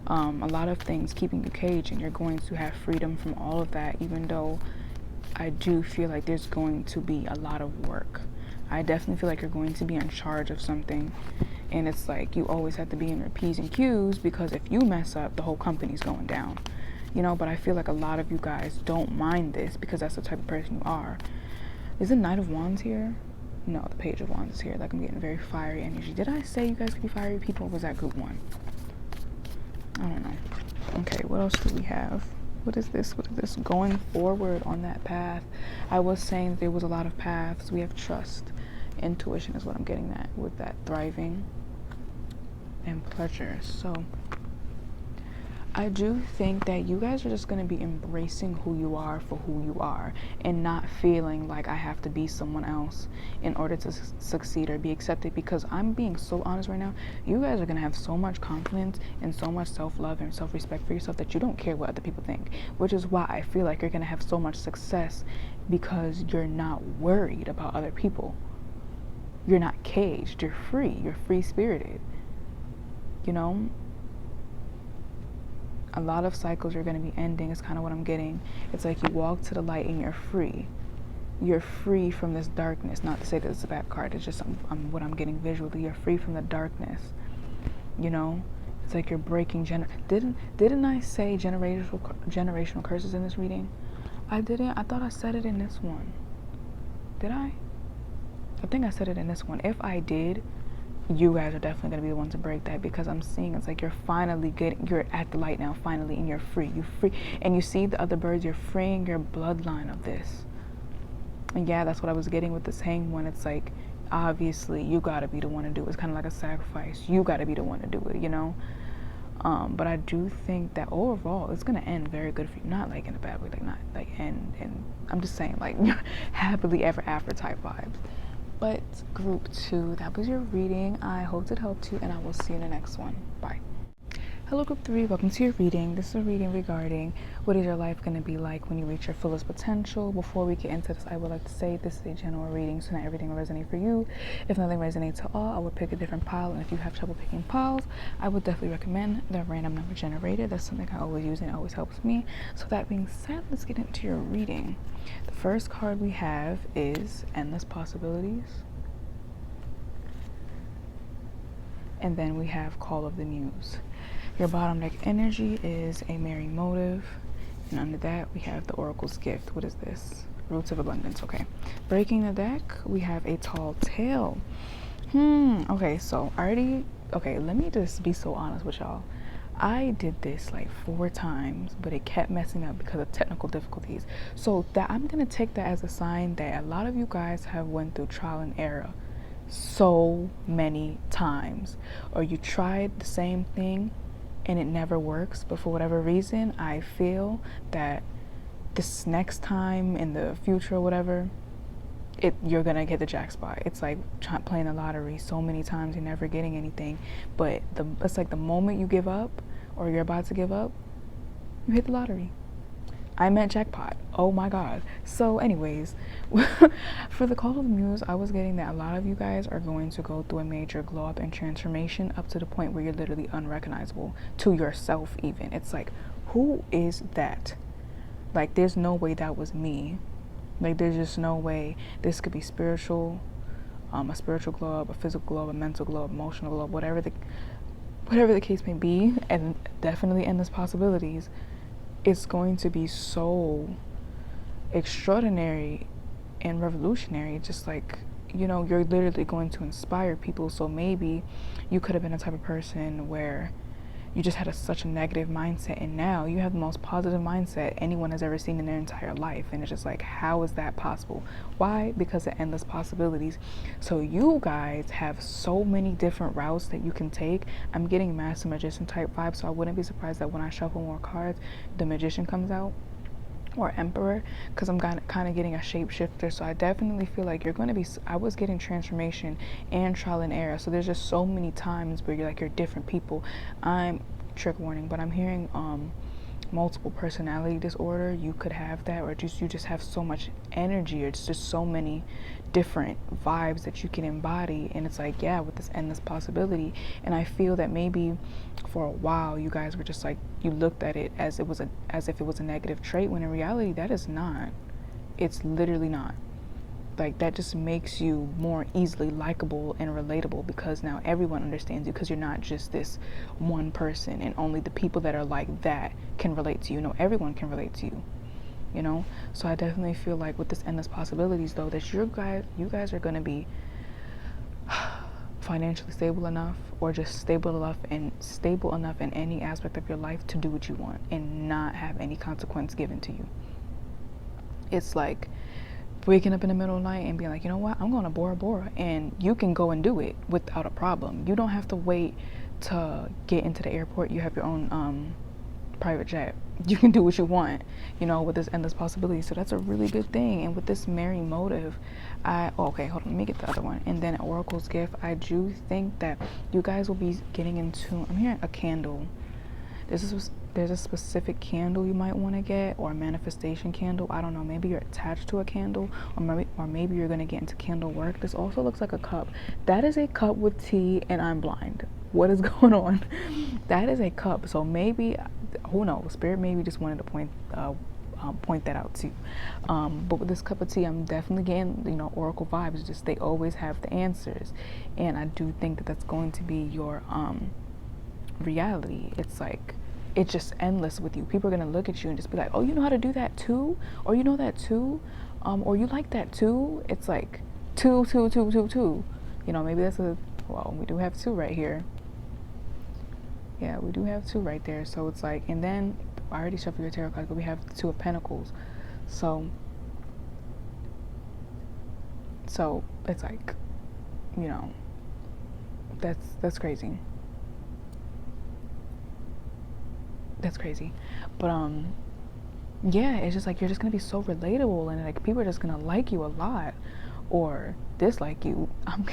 A lot of things keeping you caged, and you're going to have freedom from all of that, even though I do feel like there's going to be a lot of work. I definitely feel like you're going to be in charge of something, and it's like you always have to be in your P's and Q's, because if you mess up, the whole company's going down. But I feel like a lot of you guys don't mind this because that's the type of person you are. Is the Knight of Wands here? No, the Page of Wands is here. Like, I'm getting very fiery energy. Did I say you guys could be fiery people, or was that group 1? I don't know. Okay, what else do we have? What is this? Going forward on that path. I was saying that there was a lot of paths. We have trust. Intuition is what I'm getting at with that. Thriving and pleasure. So I do think that you guys are just going to be embracing who you are for who you are, and not feeling like I have to be someone else in order to succeed or be accepted, because I'm being so honest right now, you guys are going to have so much confidence and so much self-love and self-respect for yourself that you don't care what other people think, which is why I feel like you're going to have so much success, because you're not worried about other people. You're not caged. You're free. You're free-spirited. A lot of cycles are going to be ending is kind of what I'm getting. It's like you walk to the light and you're free. You're free from this darkness. Not to say that it's a bad card. It's just what I'm getting visually. You're free from the darkness. It's like you're breaking Didn't I say generational curses in this reading? I didn't. I thought I said it in this one. Did I? I think I said it in this one. If I did, you guys are definitely going to be the ones to break that, because I'm seeing it's like you're at the light now, finally, and you're free. You're free. And you see the other birds, you're freeing your bloodline of this. And yeah, that's what I was getting with this Hanged One. It's like, obviously, you got to be the one to do it. It's kind of like a sacrifice. You got to be the one to do it, But I do think that overall, it's going to end very good for you. Not like in a bad way, like not like and I'm just saying, like, happily ever after type vibes. But group 2, that was your reading. I hope it helped you, and I will see you in the next one. Bye. Hello group 3, welcome to your reading. This is a reading regarding what is your life going to be like when you reach your fullest potential. Before we get into this, I would like to say this is a general reading, so not everything will resonate for you. If nothing resonates at all, I would pick a different pile, and if you have trouble picking piles, I would definitely recommend the random number generator. That's something I always use and it always helps me. So that being said, let's get into your reading. The first card we have is Endless Possibilities. And then we have Call of the Muse. Your bottom deck energy is a merry motive. And under that, we have the Oracle's Gift. What is this? Roots of Abundance. Okay. Breaking the deck, we have a Tall Tale. Okay, so let me just be so honest with y'all. I did this like 4 times, but it kept messing up because of technical difficulties. So that I'm gonna take that as a sign that a lot of you guys have went through trial and error so many times, or you tried the same thing and it never works, but for whatever reason I feel that this next time in the future or whatever, you're gonna get the jackpot. It's like playing the lottery so many times, you're never getting anything, but it's like the moment you give up or you're about to give up, you hit the lottery. I meant jackpot. Oh my god. So anyways, for the call of the muse, I was getting that a lot of you guys are going to go through a major glow up and transformation, up to the point where you're literally unrecognizable to yourself even. It's like, who is that? Like, there's no way that was me. Like, there's just no way this could be spiritual, a spiritual glow up, a physical glow up, a mental glow up, emotional glow up, whatever the case may be, and definitely endless possibilities. It's going to be so extraordinary and revolutionary. Just like, you're literally going to inspire people. So maybe you could have been a type of person where you just had such a negative mindset, and now you have the most positive mindset anyone has ever seen in their entire life. And it's just like, how is that possible? Why? Because of endless possibilities. So you guys have so many different routes that you can take. I'm getting Master Magician type vibe, so I wouldn't be surprised that when I shuffle more cards, the Magician comes out, or Emperor, because I'm kind of getting a shapeshifter. So I definitely feel like you're going to be, I was getting transformation and trial and error. So there's just so many times where you're different people. I'm, trick warning, but I'm hearing multiple personality disorder. You could have that, or you just have so much energy, or it's just so many different vibes that you can embody. And it's like, yeah, with this endless possibility. And I feel that maybe for a while you guys were just like, you looked at it as if it was a negative trait, when in reality that is not. It's literally not. Like, that just makes you more easily likable and relatable, because now everyone understands you, because you're not just this one person and only the people that are like that can relate to you. No, everyone can relate to you, So I definitely feel like with this endless possibilities, though, that you guys are going to be financially stable enough, or just stable enough in any aspect of your life to do what you want and not have any consequence given to you. It's like waking up in the middle of the night and being like, you know what, I'm going to Bora Bora, and you can go and do it without a problem. You don't have to wait to get into the airport. You have your own private jet. You can do what you want, with this endless possibility. So that's a really good thing. And with this Merry motive, okay, hold on, let me get the other one. And then Oracle's gift, I do think that you guys will be getting into, I'm hearing a candle. There's a specific candle you might want to get, or a manifestation candle. I don't know, maybe you're attached to a candle, or maybe you're going to get into candle work. This also looks like a cup. That is a cup with tea, and I'm blind. What is going on? That is a cup. So maybe, who knows, Spirit maybe just wanted to point that out too. But with this cup of tea, I'm definitely getting, Oracle vibes. Just, they always have the answers. And I do think that that's going to be your reality. It's like, it's just endless with you. People are going to look at you and just be like, oh, you know how to do that too? Or you know that too? Or you like that too? It's like two. Maybe that's we do have 2 right here. Yeah, we do have 2 right there. So it's like, and then I already shuffled your tarot cards, but we have the 2 of Pentacles. So it's like, that's crazy. That's crazy. But yeah, it's just like, you're just gonna be so relatable, and like, people are just gonna like you a lot, or dislike you. I'm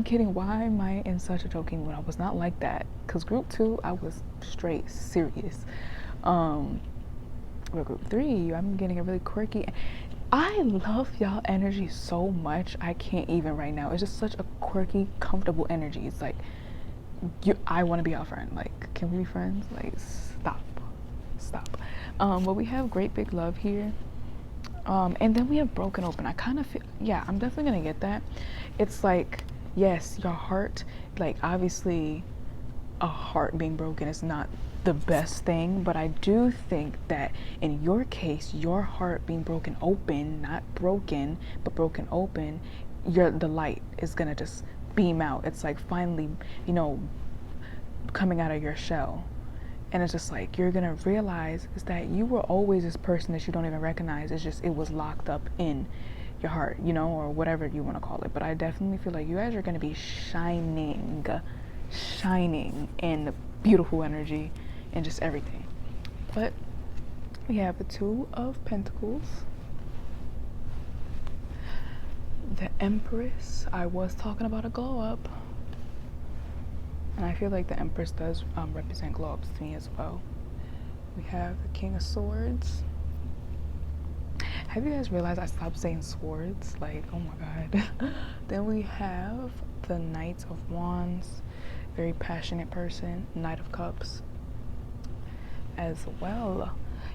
kidding. Why am I in such a joking mood? I was not like that, because group 2 I was straight serious. But group 3, I'm getting a really quirky. I love y'all energy so much, I can't even right now. It's just such a quirky, comfortable energy. It's like, I want to be your friend. Like, can we be friends? Like, stop. But we have great big love here, and then we have broken open. I kind of feel, yeah, I'm definitely gonna get that. It's like, yes, your heart, like, obviously a heart being broken is not the best thing, but I do think that in your case, your heart being broken open, not broken, but broken open, the light is gonna just beam out. It's like, finally, coming out of your shell. And it's just like, you're gonna realize is that you were always this person that you don't even recognize. It's just, it was locked up in your heart, you know, or whatever you want to call it. But I definitely feel like you guys are gonna be shining in beautiful energy and just everything. But we have the Two of Pentacles, the Empress. I was talking about a glow up, and I feel like the Empress does represent glow ups to me as well. We have the King of Swords. Have you guys realized I stopped saying swords? Like, oh my god. Then we have the Knight of Wands, very passionate person. Knight of Cups as well.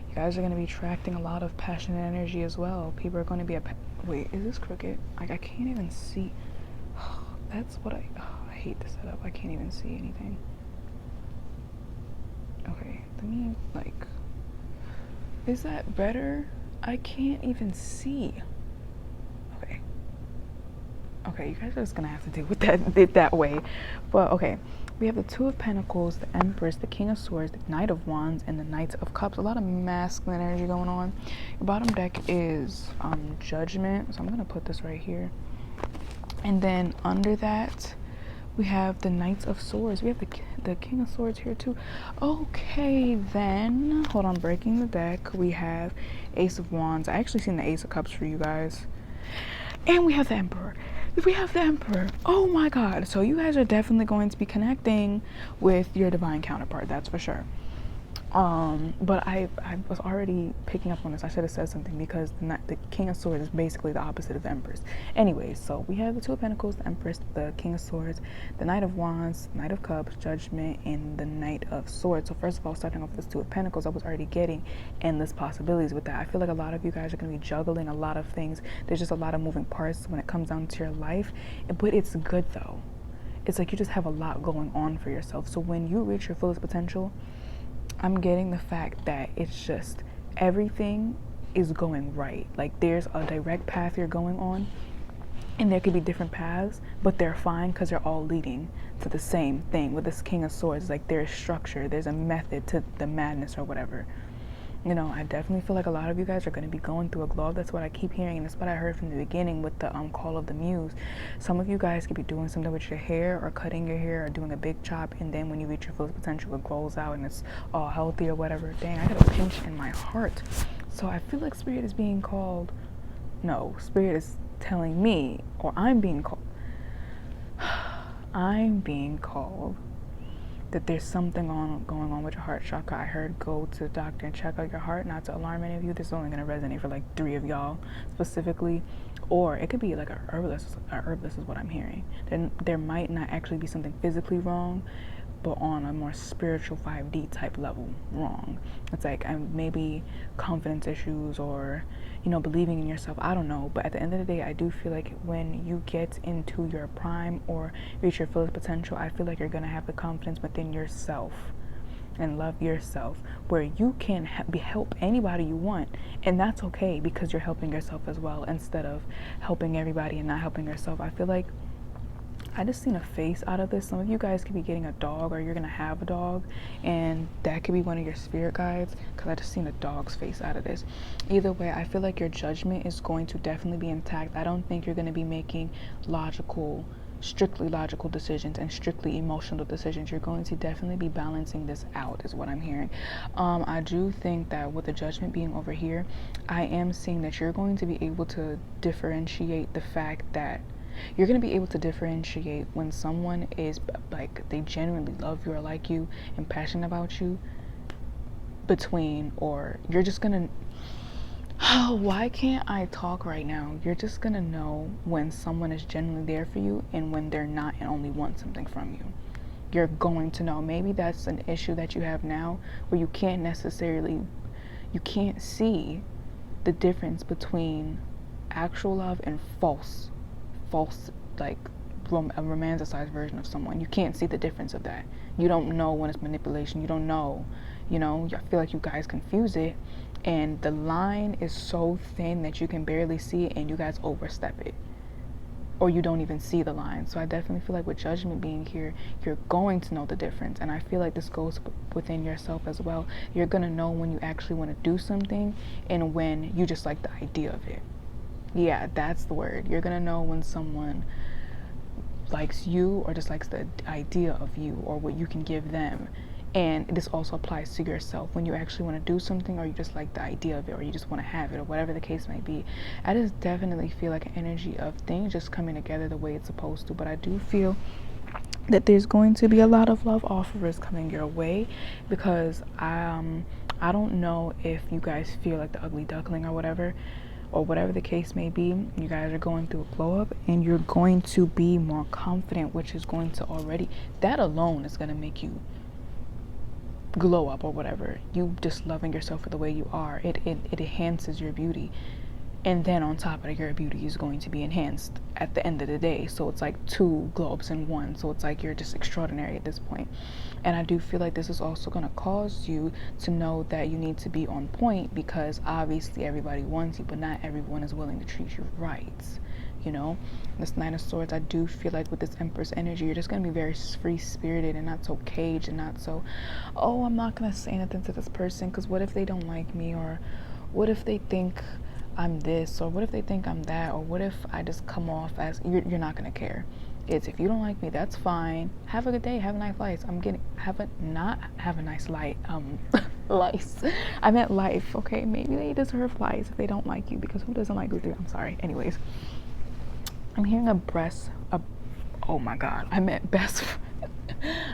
You guys are going to be attracting a lot of passionate energy as well. People are going to be wait, is this crooked? Like, I can't even see. That's what I hate the setup. I can't even see anything. Okay, let me, like, is that better? I can't even see. Okay, you guys are just gonna have to deal with that way. But okay, we have the Two of Pentacles, the Empress, the King of Swords, the Knight of Wands, and the Knight of Cups. A lot of masculine energy going on. Your bottom deck is Judgment, so I'm gonna put this right here. And then under that, we have the Knight of Swords. We have the King of Swords here too. Okay, then hold on, breaking the deck. We have Ace of Wands. I actually seen the Ace of Cups for you guys, and we have the Emperor. We have the Emperor. Oh my god. So you guys are definitely going to be connecting with your divine counterpart, that's for sure. But I was already picking up on this. I should have said something, because the King of Swords is basically the opposite of the Empress. Anyways, so we have the Two of Pentacles, the Empress, the King of Swords, the Knight of Wands, Knight of Cups, Judgment, and the Knight of Swords. So first of all, starting off with this Two of Pentacles, I was already getting endless possibilities with that. I feel like a lot of you guys are going to be juggling a lot of things. There's just a lot of moving parts when it comes down to your life, but it's good though. It's like you just have a lot going on for yourself. So when you reach your fullest potential, I'm getting the fact that it's just everything is going right. Like, there's a direct path you're going on, and there could be different paths, but they're fine because they're all leading to the same thing. With this King of Swords, like, there's structure, there's a method to the madness or whatever. You know, I definitely feel like a lot of you guys are going to be going through a glow up. That's what I keep hearing, and that's what I heard from the beginning with the call of the muse. Some of you guys could be doing something with your hair, or cutting your hair, or doing a big chop, and then when you reach your full potential, it grows out and it's all healthy or whatever. Dang, I got a pinch in my heart. So I feel like Spirit is being called. No, Spirit is telling me, or I'm being called. I'm being called that there's something going on with your heart chakra. I heard go to the doctor and check out your heart. Not to alarm any of you, this is only going to resonate for like 3 of y'all specifically, or it could be like a herbalist. Is what I'm hearing. Then there might not actually be something physically wrong, but on a more spiritual 5D type level wrong. It's like maybe confidence issues, or, you know, believing in yourself. I don't know, but at the end of the day, I do feel like when you get into your prime or reach your fullest potential, I feel like you're gonna have the confidence within yourself and love yourself, where you can help anybody you want, and that's okay, because you're helping yourself as well, instead of helping everybody and not helping yourself. I feel like I just seen a face out of this. Some of you guys could be getting a dog, or you're gonna have a dog, and that could be one of your spirit guides, because I just seen a dog's face out of this. Either way, I feel like your judgment is going to definitely be intact. I don't think you're gonna be making strictly logical decisions and strictly emotional decisions. You're going to definitely be balancing this out, is what I'm hearing. I do think that with the judgment being over here, I am seeing that you're going to be able to differentiate the fact that you're going to be able to differentiate when someone is like, they genuinely love you or like you and passionate about you, between, or you're just going to, why can't I talk right now? You're just going to know when someone is genuinely there for you and when they're not and only want something from you. You're going to know. Maybe that's an issue that you have now, where you can't see the difference between actual love and false, like a romanticized version of someone. You can't see the difference of that. You don't know when it's manipulation. You don't know, you know. I feel like you guys confuse it, and the line is so thin that you can barely see it, and you guys overstep it. or you don't even see the line. So I definitely feel like with judgment being here, you're going to know the difference. And I feel like this goes within yourself as well. You're gonna know when you actually want to do something and when you just like the idea of it. Yeah, that's the word. You're gonna know when someone likes you or just likes the idea of you or what you can give them. And this also applies to yourself when you actually want to do something, or you just like the idea of it, or you just want to have it, or whatever the case may be. I just definitely feel like an energy of things just coming together the way it's supposed to. But I do feel that there's going to be a lot of love offers coming your way, because I don't know if you guys feel like the ugly duckling or whatever the case may be. You guys are going through a glow up, and you're going to be more confident, which is going to already, that alone is going to make you glow up or whatever. You just loving yourself for the way you are, it enhances your beauty. And then on top of it, your beauty is going to be enhanced at the end of the day. So it's like 2 glow ups in 1. So it's like you're just extraordinary at this point. And I do feel like this is also going to cause you to know that you need to be on point, because obviously everybody wants you, but not everyone is willing to treat you right. You know, this Nine of Swords, I do feel like with this Empress energy, you're just going to be very free-spirited and not so caged, and not so, oh, I'm not going to say anything to this person because what if they don't like me, or what if they think I'm this, or what if they think I'm that, or what if I just come off as, you're not going to care. It's, if you don't like me, that's fine. Have a good day. Have a nice life. Have a nice light. Lice. I meant life, okay? Maybe they deserve lice if they don't like you, because who doesn't like you? I'm sorry. Anyways. I'm hearing oh my god, I meant best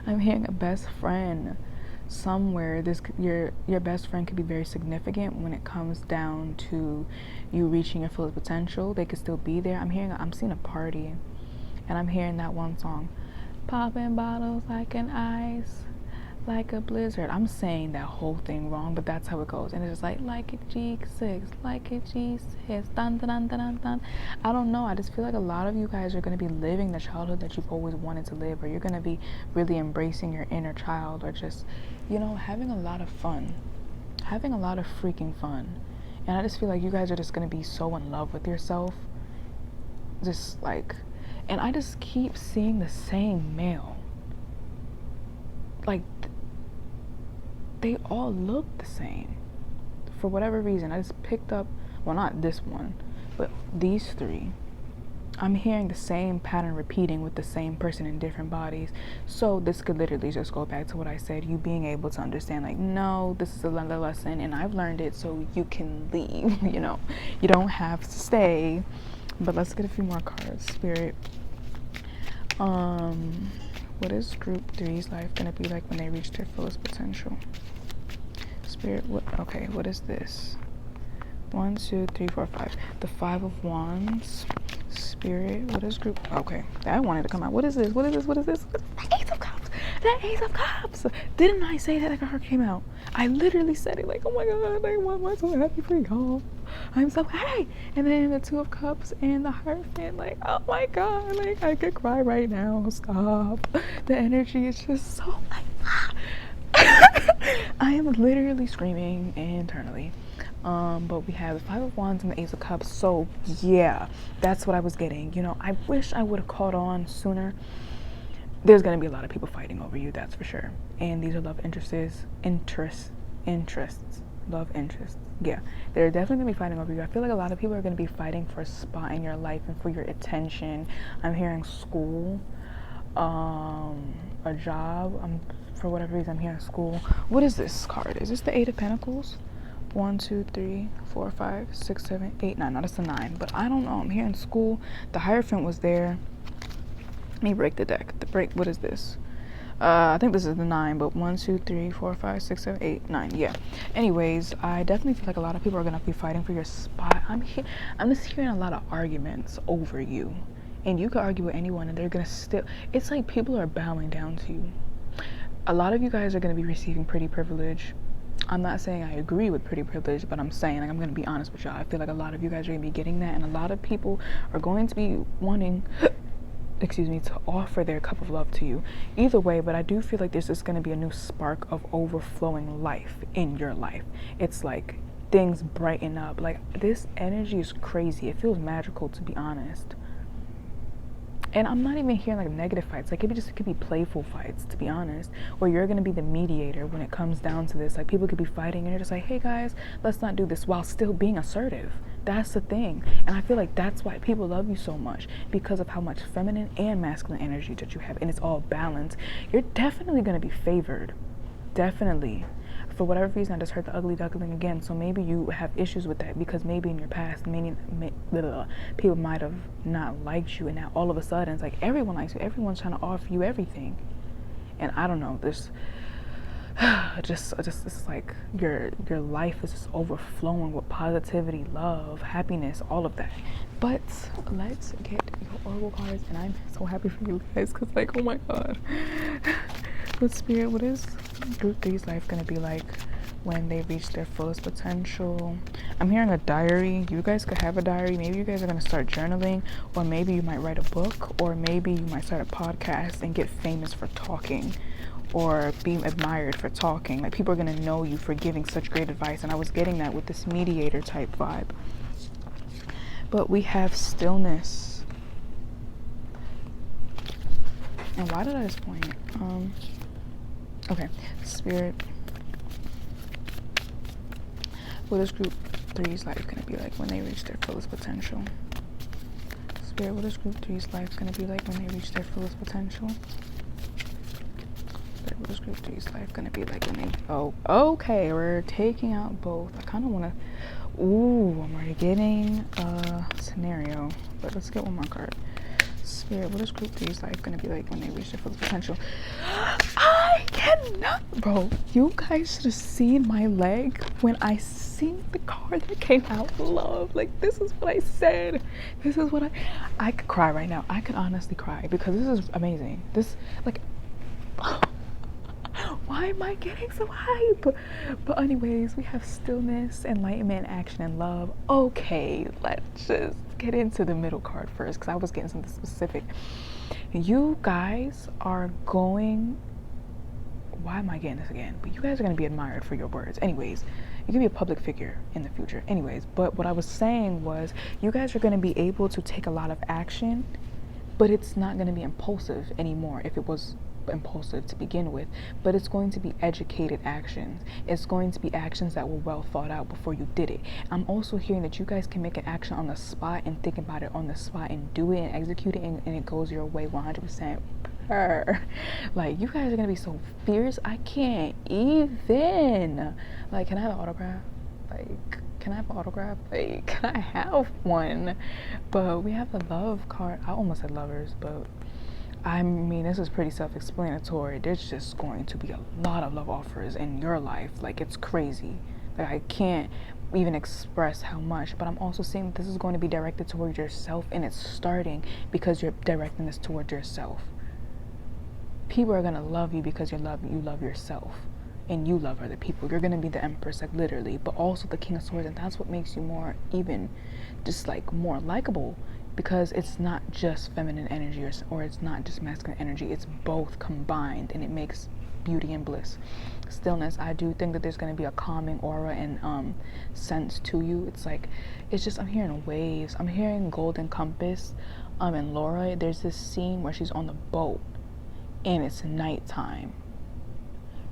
I'm hearing a best friend somewhere. Your best friend could be very significant when it comes down to you reaching your fullest potential. They could still be there. I'm seeing a party, and I'm hearing that one song, popping bottles like an ice, like a blizzard. I'm saying that whole thing wrong, but that's how it goes. And it's just like a G6, like a G6, dun dun dun dun dun. I don't know. I just feel like a lot of you guys are going to be living the childhood that you've always wanted to live, or you're going to be really embracing your inner child, or just, having a lot of fun, having a lot of freaking fun. And I just feel like you guys are just going to be so in love with yourself, just like, and I just keep seeing the same male. Like, they all look the same for whatever reason. I just picked up, well, not this one, but these 3. I'm hearing the same pattern repeating with the same person in different bodies. So this could literally just go back to what I said, you being able to understand, like, no, this is another lesson and I've learned it, so you can leave. You don't have to stay. But let's get a few more cards. Spirit, what is group 3's life gonna be like when they reach their fullest potential? Spirit, what is this? 1, 2, 3, 4, 5. The 5 of Wands. Spirit, what is group? Okay, that wanted to come out. What is this? The Ace of Cups. The Ace of Cups. Didn't I say that? Like, her came out. I literally said it. Like, oh my god, why am I so happy for y'all? I'm so happy. And then the 2 of Cups and the Hierophant. Like, oh my god, like, I could cry right now. Stop. The energy is just so like, I am literally screaming internally. But we have the 5 of Wands and the Ace of Cups. So yeah, that's what I was getting. I wish I would have caught on sooner. There's gonna be a lot of people fighting over you, that's for sure. And these are love interests. Love interests. Yeah, they're definitely gonna be fighting over you. I feel like a lot of people are gonna be fighting for a spot in your life and for your attention. I'm hearing school, a job. For whatever reason, I'm hearing school. What is this card? Is this the 8 of Pentacles? 1, 2, 3, 4, 5, 6, 7, 8, 9. No, that's the 9. But I don't know. I'm hearing school. The Hierophant was there. Let me break the deck. What is this? I think this is the 9, but 1, 2, 3, 4, 5, 6, 7, 8, 9. Yeah. Anyways, I definitely feel like a lot of people are gonna be fighting for your spot. I'm just hearing a lot of arguments over you. And you can argue with anyone and they're gonna still, it's like people are bowing down to you. A lot of you guys are gonna be receiving pretty privilege. I'm not saying I agree with pretty privilege, but I'm saying, like, I'm going to be honest with y'all. I feel like a lot of you guys are going to be getting that, and a lot of people are going to be wanting, to offer their cup of love to you. Either way, but I do feel like there's just going to be a new spark of overflowing life in your life. It's like things brighten up. Like, this energy is crazy. It feels magical, to be honest. And I'm not even hearing like negative fights. Like it could be playful fights, to be honest, where you're gonna be the mediator when it comes down to this. Like people could be fighting and you're just like, hey guys, let's not do this, while still being assertive. That's the thing. And I feel like that's why people love you so much, because of how much feminine and masculine energy that you have, and it's all balanced. You're definitely gonna be favored. Definitely. For whatever reason, I just heard the ugly duckling again. So maybe you have issues with that, because maybe in your past, people might have not liked you, and now all of a sudden it's like everyone likes you. Everyone's trying to offer you everything, and I don't know. This just it's like your life is just overflowing with positivity, love, happiness, all of that. But let's get your oracle cards, and I'm so happy for you guys, because like, oh my god. With Spirit, what is Group 3's life gonna be like when they reach their fullest potential? I'm hearing a diary. You guys could have a diary. Maybe you guys are gonna start journaling, or maybe you might write a book, or maybe you might start a podcast and get famous for talking, or being admired for talking. Like people are gonna know you for giving such great advice. And I was getting that with this mediator type vibe. But we have stillness. And why did I just point? Okay, Spirit. What is Group 3's life gonna be like when they reach their fullest potential? Spirit, what is Group 3's life gonna be like when they reach their fullest potential? Spirit, what is Group 3's life gonna be like when they... Oh, okay, we're taking out both. I kind of want to... Ooh, I'm already getting a scenario. But let's get one more card. Spirit, what is Group 3's life gonna be like when they reach their full potential? I cannot, bro. You guys should have seen my leg when I seen the card that came out. Love, like this is what I said. This is what I could cry right now. I could honestly cry, because this is amazing. This, like, why am I getting so hype? But anyways, we have stillness, enlightenment, action, and love. Okay, let's just get into the middle card first, because I was getting something specific. You guys are going... Why am I getting this again? But you guys are going to be admired for your words. Anyways, you can be a public figure in the future. Anyways, but what I was saying was, you guys are going to be able to take a lot of action, but it's not going to be impulsive anymore if it was impulsive to begin with. But it's going to be educated actions. It's going to be actions that were well thought out before you did it. I'm also hearing that you guys can make an action on the spot and think about it on the spot and do it and execute it, and it goes your way 100%. Like, you guys are gonna be so fierce. I can't even. Like, can I have an autograph? Like, can I have an autograph? Like, can I have one? But we have the love card. I almost said lovers, but I mean, this is pretty self-explanatory. There's just going to be a lot of love offers in your life. Like, it's crazy. Like, I can't even express how much. But I'm also saying this is going to be directed towards yourself, and it's starting because you're directing this towards yourself. People are gonna love you because you love yourself, and you love other people. You're gonna be the Empress, like literally, but also the King of Swords, and that's what makes you more, even just like more likable, because it's not just feminine energy or it's not just masculine energy. It's both combined, and it makes beauty and bliss. Stillness, I do think that there's gonna be a calming aura and sense to you. It's like, it's just, I'm hearing waves. I'm hearing Golden Compass. And Laura, there's this scene where she's on the boat, and it's nighttime.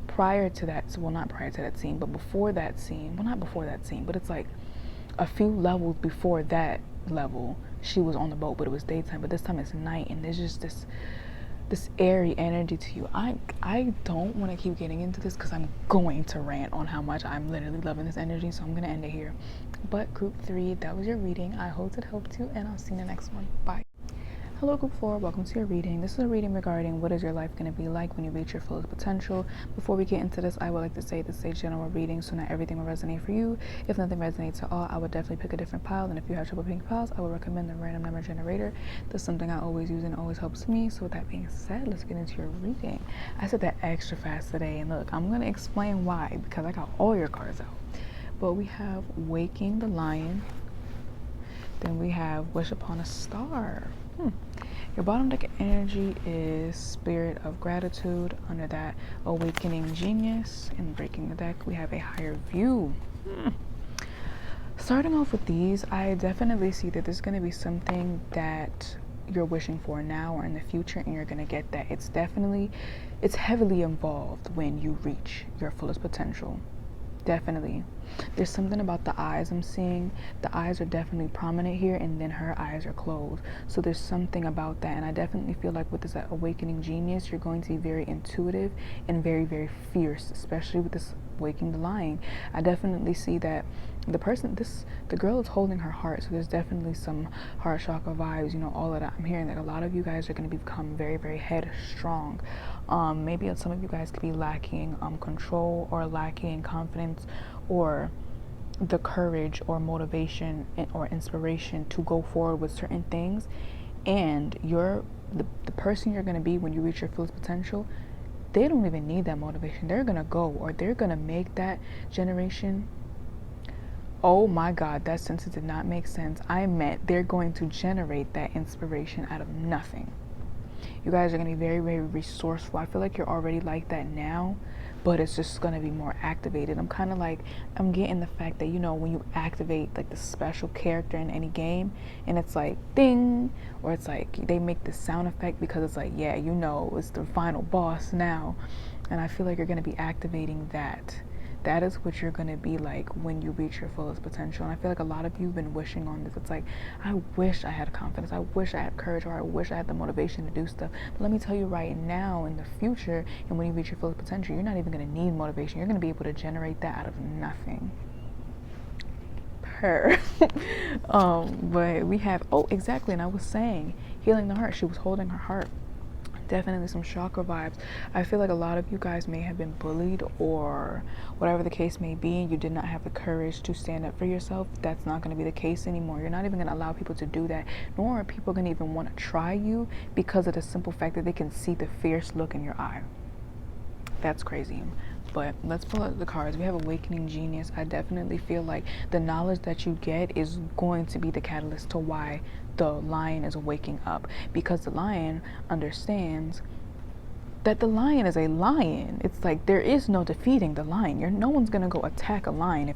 Prior to that, well, not prior to that scene, but before that scene, well, not before that scene, but it's like a few levels before that level, she was on the boat, but it was daytime. But this time it's night, and there's just this airy energy to you. I don't want to keep getting into this, because I'm going to rant on how much I'm literally loving this energy, so I'm going to end it here. But Group 3, that was your reading. I hope it helped you, and I'll see you in the next one. Bye. Hello Group 4, welcome to your reading. This is a reading regarding what is your life going to be like when you reach your fullest potential. Before we get into this, I would like to say this is a general reading, so not everything will resonate for you. If nothing resonates at all, I would definitely pick a different pile, and if you have trouble picking piles, I would recommend the random number generator. That's something I always use and always helps me. So with that being said, let's get into your reading. I said that extra fast today, and look, I'm going to explain why, because I got all your cards out. But we have Waking the Lion, then we have Wish Upon a Star. Your bottom deck energy is Spirit of Gratitude. Under that, Awakening Genius. And breaking the deck, we have a Higher View. Starting off with these, I definitely see that there's going to be something that you're wishing for now or in the future, and you're going to get that. It's heavily involved when you reach your fullest potential. Definitely. There's something about the eyes I'm seeing. The eyes are definitely prominent here, and then her eyes are closed. So there's something about that. And I definitely feel like with this awakening genius, you're going to be very intuitive and very, very fierce, especially with this waking the lion. I definitely see that the girl is holding her heart. So there's definitely some heart chakra vibes, all of that. I'm hearing that a lot of you guys are going to become very, very headstrong. Maybe some of you guys could be lacking control, or lacking confidence, or the courage or motivation or inspiration to go forward with certain things. And the person you're going to be when you reach your fullest potential, they don't even need that motivation. They're going to go, or they're going to make that generation. Oh my God, that sentence did not make sense. I meant they're going to generate that inspiration out of nothing. You guys are going to be very, very resourceful. I feel like you're already like that now, but it's just going to be more activated. I'm getting the fact that, when you activate like the special character in any game, and it's like ding, or it's like they make this sound effect because it's like, yeah, it's the final boss now. And I feel like you're going to be activating that. That is what you're going to be like when you reach your fullest potential. And I feel like a lot of you have been wishing on this. It's like, I wish I had confidence. I wish I had courage, or I wish I had the motivation to do stuff. But let me tell you right now, in the future, and when you reach your fullest potential, you're not even going to need motivation. You're going to be able to generate that out of nothing. But we have, exactly. And I was saying, healing the heart. She was holding her heart. Definitely some chakra vibes. I feel like a lot of you guys may have been bullied, or whatever the case may be, and you did not have the courage to stand up for yourself. That's not going to be the case anymore. You're not even going to allow people to do that, nor are people going to even want to try you, because of the simple fact that they can see the fierce look in your eye. That's crazy. But let's pull out the cards. We have Awakening Genius. I definitely feel like the knowledge that you get is going to be the catalyst to why the lion is waking up, because the lion understands that the lion is a lion. It's like there is no defeating the lion. No one's gonna go attack a lion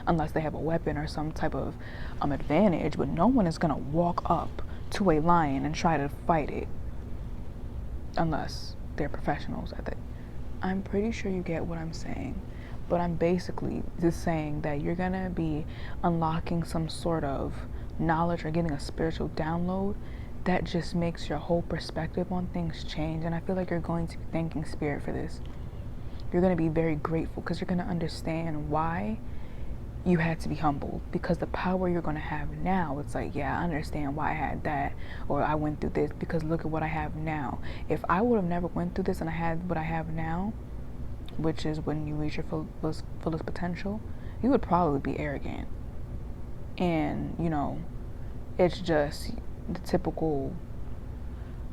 unless they have a weapon or some type of advantage. But no one is gonna walk up to a lion and try to fight it unless they're professionals at it. I'm pretty sure you get what I'm saying, but I'm basically just saying that you're gonna be unlocking some sort of knowledge or getting a spiritual download that just makes your whole perspective on things change. And I feel like you're going to be thanking Spirit for this. You're going to be very grateful, because you're going to understand why you had to be humbled, because the power you're going to have now, it's like, yeah, I understand why I had that, or I went through this, because look at what I have now. If I would have never went through this and I had what I have now, which is when you reach your fullest potential, you would probably be arrogant. And, it's just the typical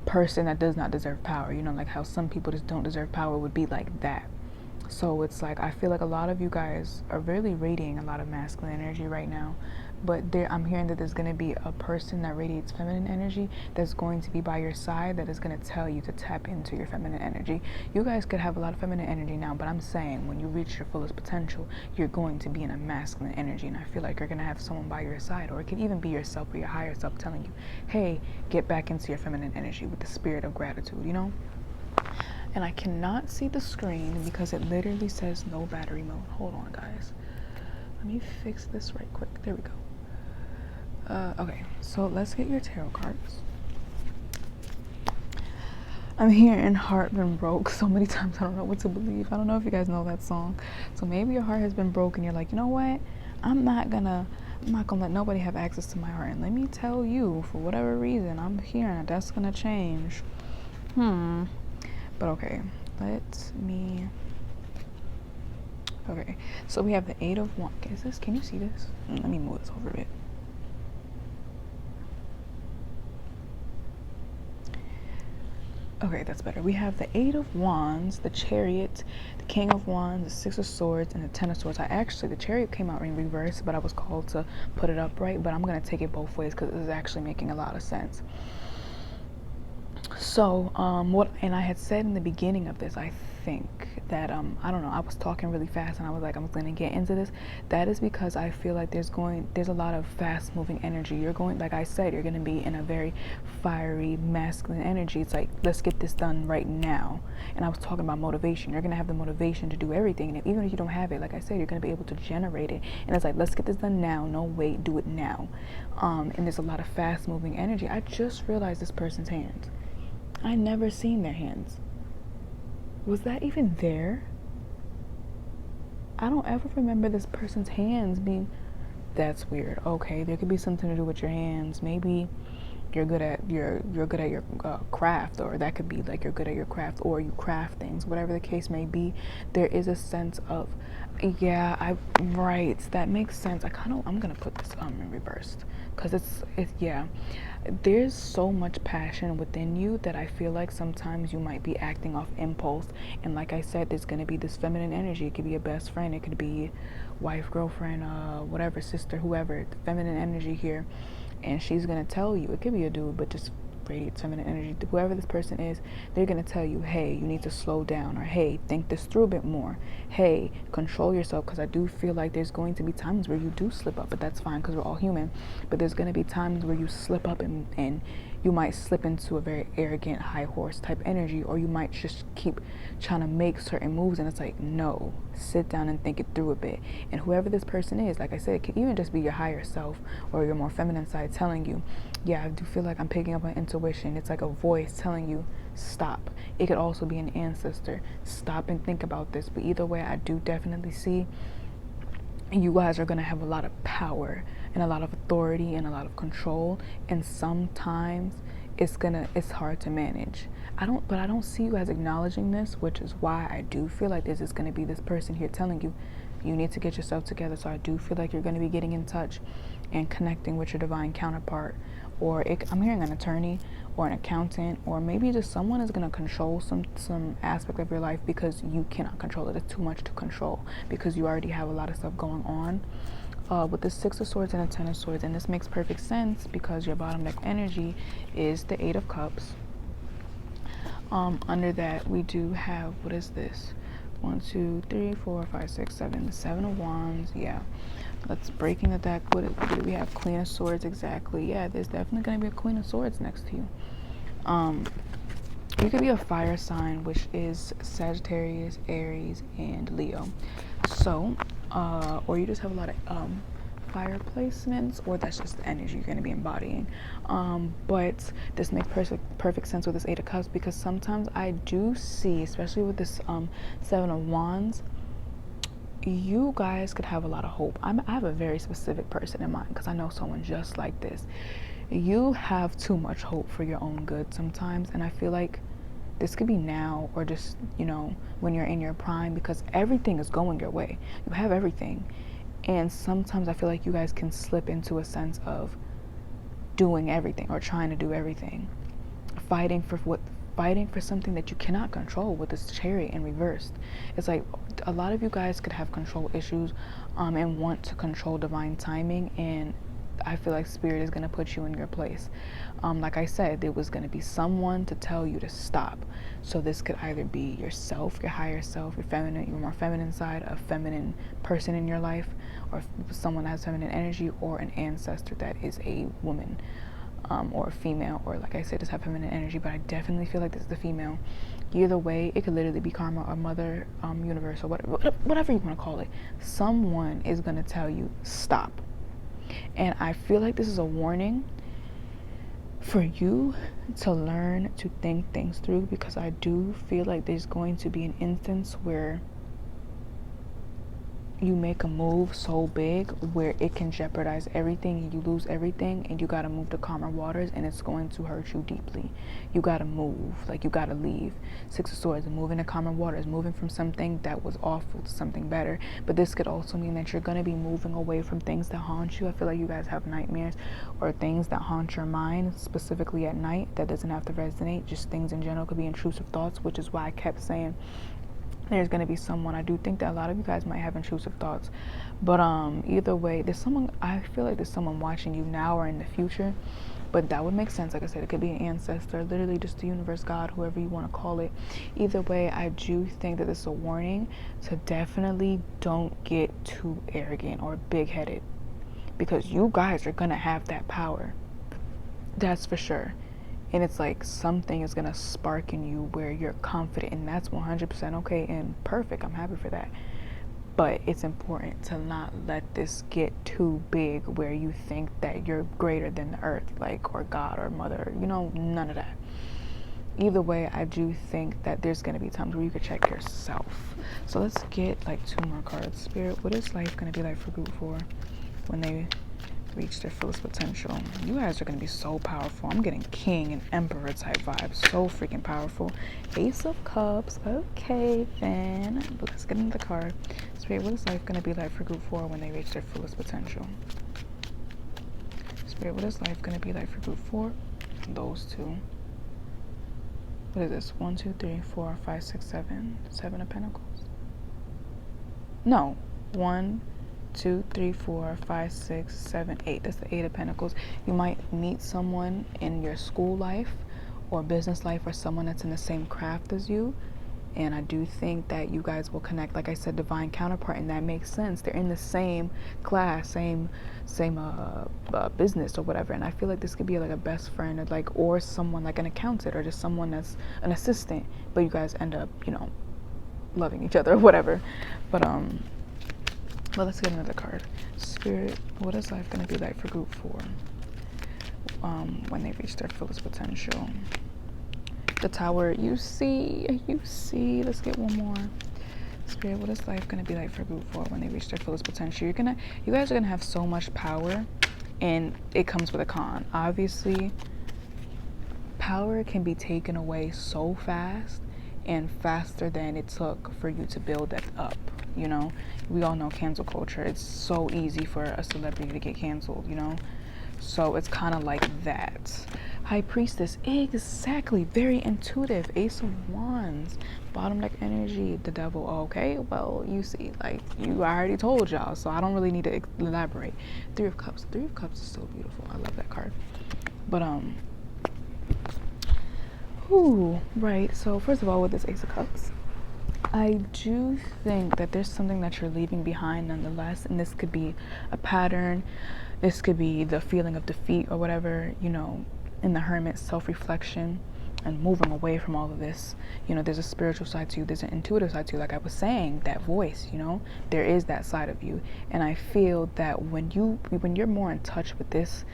person that does not deserve power. Like how some people just don't deserve power would be like that. So it's like, I feel like a lot of you guys are really radiating a lot of masculine energy right now. But I'm hearing that there's going to be a person that radiates feminine energy that's going to be by your side, that is going to tell you to tap into your feminine energy. You guys could have a lot of feminine energy now, but I'm saying when you reach your fullest potential, you're going to be in a masculine energy. And I feel like you're going to have someone by your side, or it could even be yourself or your higher self telling you, hey, get back into your feminine energy with the spirit of gratitude, And I cannot see the screen because it literally says no battery mode. Hold on, guys. Let me fix this right quick. There we go. Okay, so let's get your tarot cards. I'm hearing heart been broke so many times, I don't know what to believe. I don't know if you guys know that song. So maybe your heart has been broken. You're like, you know what? I'm not gonna let nobody have access to my heart. And let me tell you, for whatever reason, I'm hearing that that's gonna change. But okay, okay, so we have the 8 of Wands. Can you see this? Let me move this over a bit. Okay, that's better. We have the 8 of Wands, the Chariot, the King of Wands, the 6 of Swords, and the 10 of Swords. The Chariot came out in reverse, but I was called to put it upright. But I'm going to take it both ways because this is actually making a lot of sense. So, and I had said in the beginning of this, I think that I don't know, I was talking really fast and I was like, I'm gonna get into this. That is because I feel like there's a lot of fast moving energy. You're going, like I said, you're gonna be in a very fiery masculine energy. It's like, let's get this done right now. And I was talking about motivation. You're gonna have the motivation to do everything, and even if you don't have it, like I said, you're gonna be able to generate it. And it's like, let's get this done now. No wait, do it now. And there's a lot of fast moving energy. I just realized this person's hands. I never seen their hands. Was that even there? I don't ever remember this person's hands being. That's weird. Okay, there could be something to do with your hands. Maybe you're good at your craft, or that could be like you're good at your craft, or you craft things. Whatever the case may be, there is a sense of, right. That makes sense. I'm gonna put this in reversed, because it's there's so much passion within you that I feel like sometimes you might be acting off impulse. And like I said, there's going to be this feminine energy. It could be a best friend, it could be wife, girlfriend, whatever, sister, whoever, the feminine energy here. And she's going to tell you, it could be a dude, but just radiates feminine energy. Whoever this person is, they're going to tell you, hey, you need to slow down, or hey, think this through a bit more. Hey, control yourself, because I do feel like there's going to be times where you do slip up, but that's fine because we're all human. But there's going to be times where you slip up and you might slip into a very arrogant, high horse type energy, or you might just keep trying to make certain moves, and it's like, no, sit down and think it through a bit. And whoever this person is, like I said, it can even just be your higher self or your more feminine side telling you, yeah, I do feel like I'm picking up on intuition. It's like a voice telling you, stop. It could also be an ancestor. Stop and think about this. But either way, I do definitely see you guys are going to have a lot of power and a lot of authority and a lot of control, and sometimes it's hard to manage. I don't see you guys acknowledging this, which is why I do feel like this is going to be this person here telling you, you need to get yourself together. So I do feel like you're going to be getting in touch and connecting with your divine counterpart, or I'm hearing an attorney or an accountant, or maybe just someone is going to control some aspect of your life because you cannot control it. It's too much to control because you already have a lot of stuff going on. With the Six of Swords and the Ten of Swords, and this makes perfect sense because your bottom deck energy is the Eight of Cups. Under that, we do have, what is this? 1, 2, 3, 4, 5, 6, 7. The Seven of Wands. Yeah. Let's breaking the deck. What do we have? Queen of Swords. Exactly. Yeah, there's definitely going to be a Queen of Swords next to you. You could be a fire sign, which is Sagittarius, Aries, and Leo. So, or you just have a lot of fire placements, or that's just the energy you're going to be embodying. But this makes perfect sense with this Eight of Cups, because sometimes I do see, especially with this Seven of Wands, you guys could have a lot of hope. I have a very specific person in mind because I know someone just like this. You have too much hope for your own good sometimes, and I feel like this could be now, or just, when you're in your prime, because everything is going your way. You have everything. And sometimes I feel like you guys can slip into a sense of doing everything or trying to do everything. Fighting for something that you cannot control with this Chariot in reversed. It's like a lot of you guys could have control issues and want to control divine timing, and I feel like Spirit is going to put you in your place. Like I said, there was going to be someone to tell you to stop. So this could either be yourself, your higher self, your more feminine side, a feminine person in your life, or someone that has feminine energy, or an ancestor that is a woman, or a female, or like I said, just have feminine energy. But I definitely feel like this is the female. Either way, it could literally be karma or mother, universe, or whatever you want to call it. Someone is going to tell you stop. And I feel like this is a warning for you to learn to think things through, because I do feel like there's going to be an instance where you make a move so big where it can jeopardize everything and you lose everything, and you got to move to calmer waters, and it's going to hurt you deeply. You got to move, like you got to leave. Six of Swords, moving to calmer waters, moving from something that was awful to something better. But this could also mean that you're going to be moving away from things that haunt you. I feel like you guys have nightmares or things that haunt your mind, specifically at night. That doesn't have to resonate, just things in general. Could be intrusive thoughts, which is why I kept saying there's going to be someone. I do think that a lot of you guys might have intrusive thoughts, but either way, there's someone. I feel like there's someone watching you now or in the future, but that would make sense. Like I said, it could be an ancestor, literally just the universe, God, whoever you want to call it. Either way, I do think that this is a warning to definitely don't get too arrogant or big-headed, because you guys are going to have that power. That's for sure. And it's like something is going to spark in you where you're confident, and that's 100% okay and perfect. I'm happy for that. But it's important to not let this get too big where you think that you're greater than the earth, like, or God or mother, you know, none of that. Either way, I do think that there's going to be times where you could check yourself. So let's get like 2 more cards. Spirit, what is life going to be like for group 4 when they reach their fullest potential? You guys are going to be so powerful. I'm getting king and emperor type vibes. So freaking powerful. Ace of Cups. Okay, then. But let's get into the card. Spirit, what is life going to be like for group 4 when they reach their fullest potential? Spirit, what is life going to be like for group 4? Those 2. What is this? 1, 2, 3, 4, 5, 6, 7. 7 of Pentacles. No. 1, 2, 3, 4, 5, 6, 7, 8. That's the 8 of Pentacles. You might meet someone in your school life or business life, or someone that's in the same craft as you. And I do think that you guys will connect. Like I said, divine counterpart, and that makes sense. They're in the same class, same business or whatever. And I feel like this could be like a best friend, or someone like an accountant, or just someone that's an assistant. But you guys end up, loving each other or whatever. But let's get another card. Spirit, what is life going to be like for group 4 when they reach their fullest potential? The Tower, you see. Let's get one more. Spirit, what is life going to be like for group 4 when they reach their fullest potential? You guys are going to have so much power, and it comes with a con. Obviously, power can be taken away so fast, and faster than it took for you to build that up. We all know cancel culture. It's so easy for a celebrity to get canceled, so it's kind of like that. High Priestess, exactly, very intuitive. Ace of Wands, bottom deck energy, the Devil. Okay, well, you see, I already told y'all, so I don't really need to elaborate. 3 of Cups. 3 of Cups is so beautiful. I love that card. But right. So first of all, with this Ace of Cups, I do think that there's something that you're leaving behind nonetheless, and this could be a pattern. This could be the feeling of defeat or whatever, in the Hermit, self-reflection and moving away from all of this. There's a spiritual side to you, there's an intuitive side to you. Like I was saying, that voice, there is that side of you. And I feel that when you're more in touch with this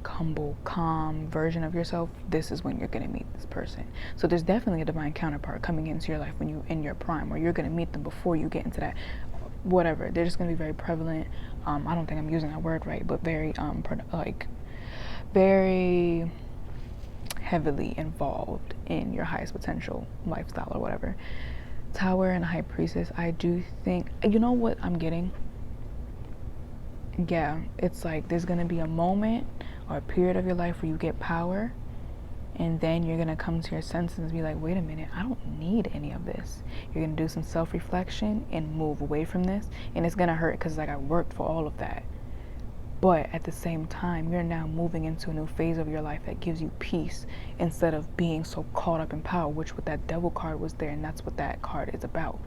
humble, calm version of yourself, this is when you're going to meet this person. So there's definitely a divine counterpart coming into your life when you're in your prime, or you're going to meet them before you get into that whatever. They're just going to be very prevalent. I don't think I'm using that word right, but very very heavily involved in your highest potential lifestyle or whatever. Tower and High Priestess, I do think, what I'm getting? Yeah, it's like there's going to be a moment or a period of your life where you get power, and then you're going to come to your senses and be like, wait a minute, I don't need any of this. You're going to do some self-reflection and move away from this, and it's going to hurt because I worked for all of that. But at the same time, you're now moving into a new phase of your life that gives you peace instead of being so caught up in power, which with that Devil card was there, and that's what that card is about.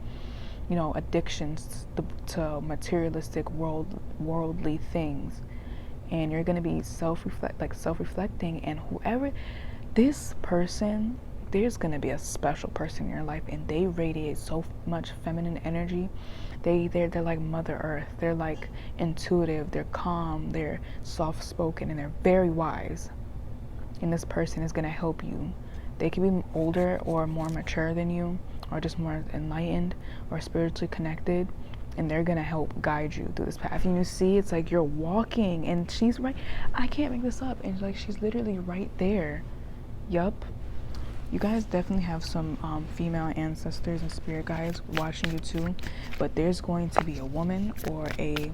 Addictions to materialistic worldly things. And you're going to be self-reflecting, and whoever this person, there's going to be a special person in your life, and they radiate so much feminine energy. They're like Mother Earth. They're like intuitive, they're calm, they're soft-spoken, and they're very wise. And this person is going to help you. They can be older or more mature than you, or just more enlightened or spiritually connected, and they're going to help guide you through this path. And you see, it's like you're walking, and she's right. I can't make this up. And she's literally right there. Yup. You guys definitely have some female ancestors and spirit guides watching you too, but there's going to be a woman or a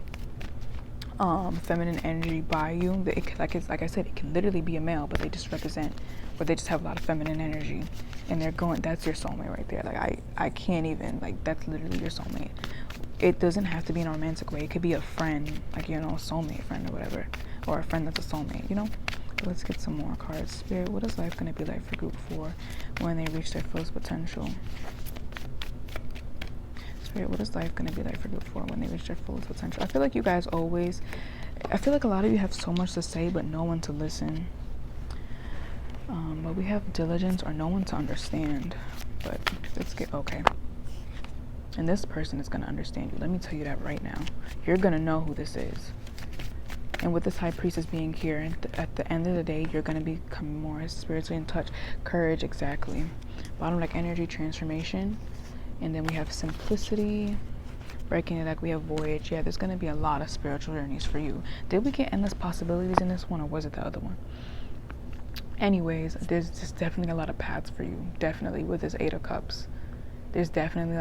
feminine energy by you. That it could, like I said, it can literally be a male, but they just represent, or they just have a lot of feminine energy, and they're going. That's your soulmate right there. Like I can't even, like, that's literally your soulmate. It doesn't have to be in a romantic way. It could be a friend, like, you know, a soulmate friend or whatever, or a friend that's a soulmate, you know. But let's get some more cards. Spirit, what is life going to be like for group 4 when they reach their fullest potential? Spirit, what is life going to be like for group 4 when they reach their fullest potential? I feel like you guys always, I feel like a lot of you have so much to say but no one to listen. But we have diligence or no one to understand. But let's get, okay. And this person is going to understand you. Let me tell you that right now. You're going to know who this is. And with this high priestess being here, at the end of the day, you're going to become more spiritually in touch. Courage, exactly. Bottom like energy transformation. And then we have simplicity. Breaking it, like we have voyage. Yeah, there's going to be a lot of spiritual journeys for you. Did we get endless possibilities in this one, or was it the other one? Anyways, there's just definitely a lot of paths for you. Definitely with this 8 of Cups. There's definitely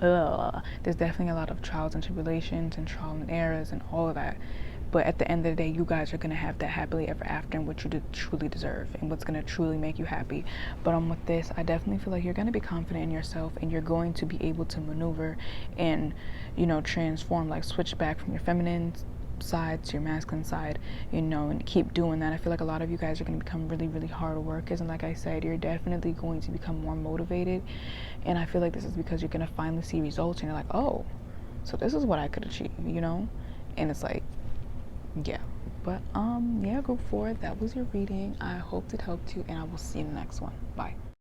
there's definitely a lot of trials and tribulations and trial and errors and all of that. But at the end of the day, you guys are going to have that happily ever after, and what you truly deserve, and what's going to truly make you happy. But with this, I definitely feel like you're going to be confident in yourself, and you're going to be able to maneuver and, you know, transform, like switch back from your feminine side to your masculine side, you know, and keep doing that. I feel like a lot of you guys are going to become really, really hard workers, and like I said, you're definitely going to become more motivated. And I feel like this is because you're going to finally see results, and you're like, oh, so this is what I could achieve, you know. And it's like, yeah. But yeah, group 4, that was your reading. I hope it helped you, and I will see you in the next one. Bye.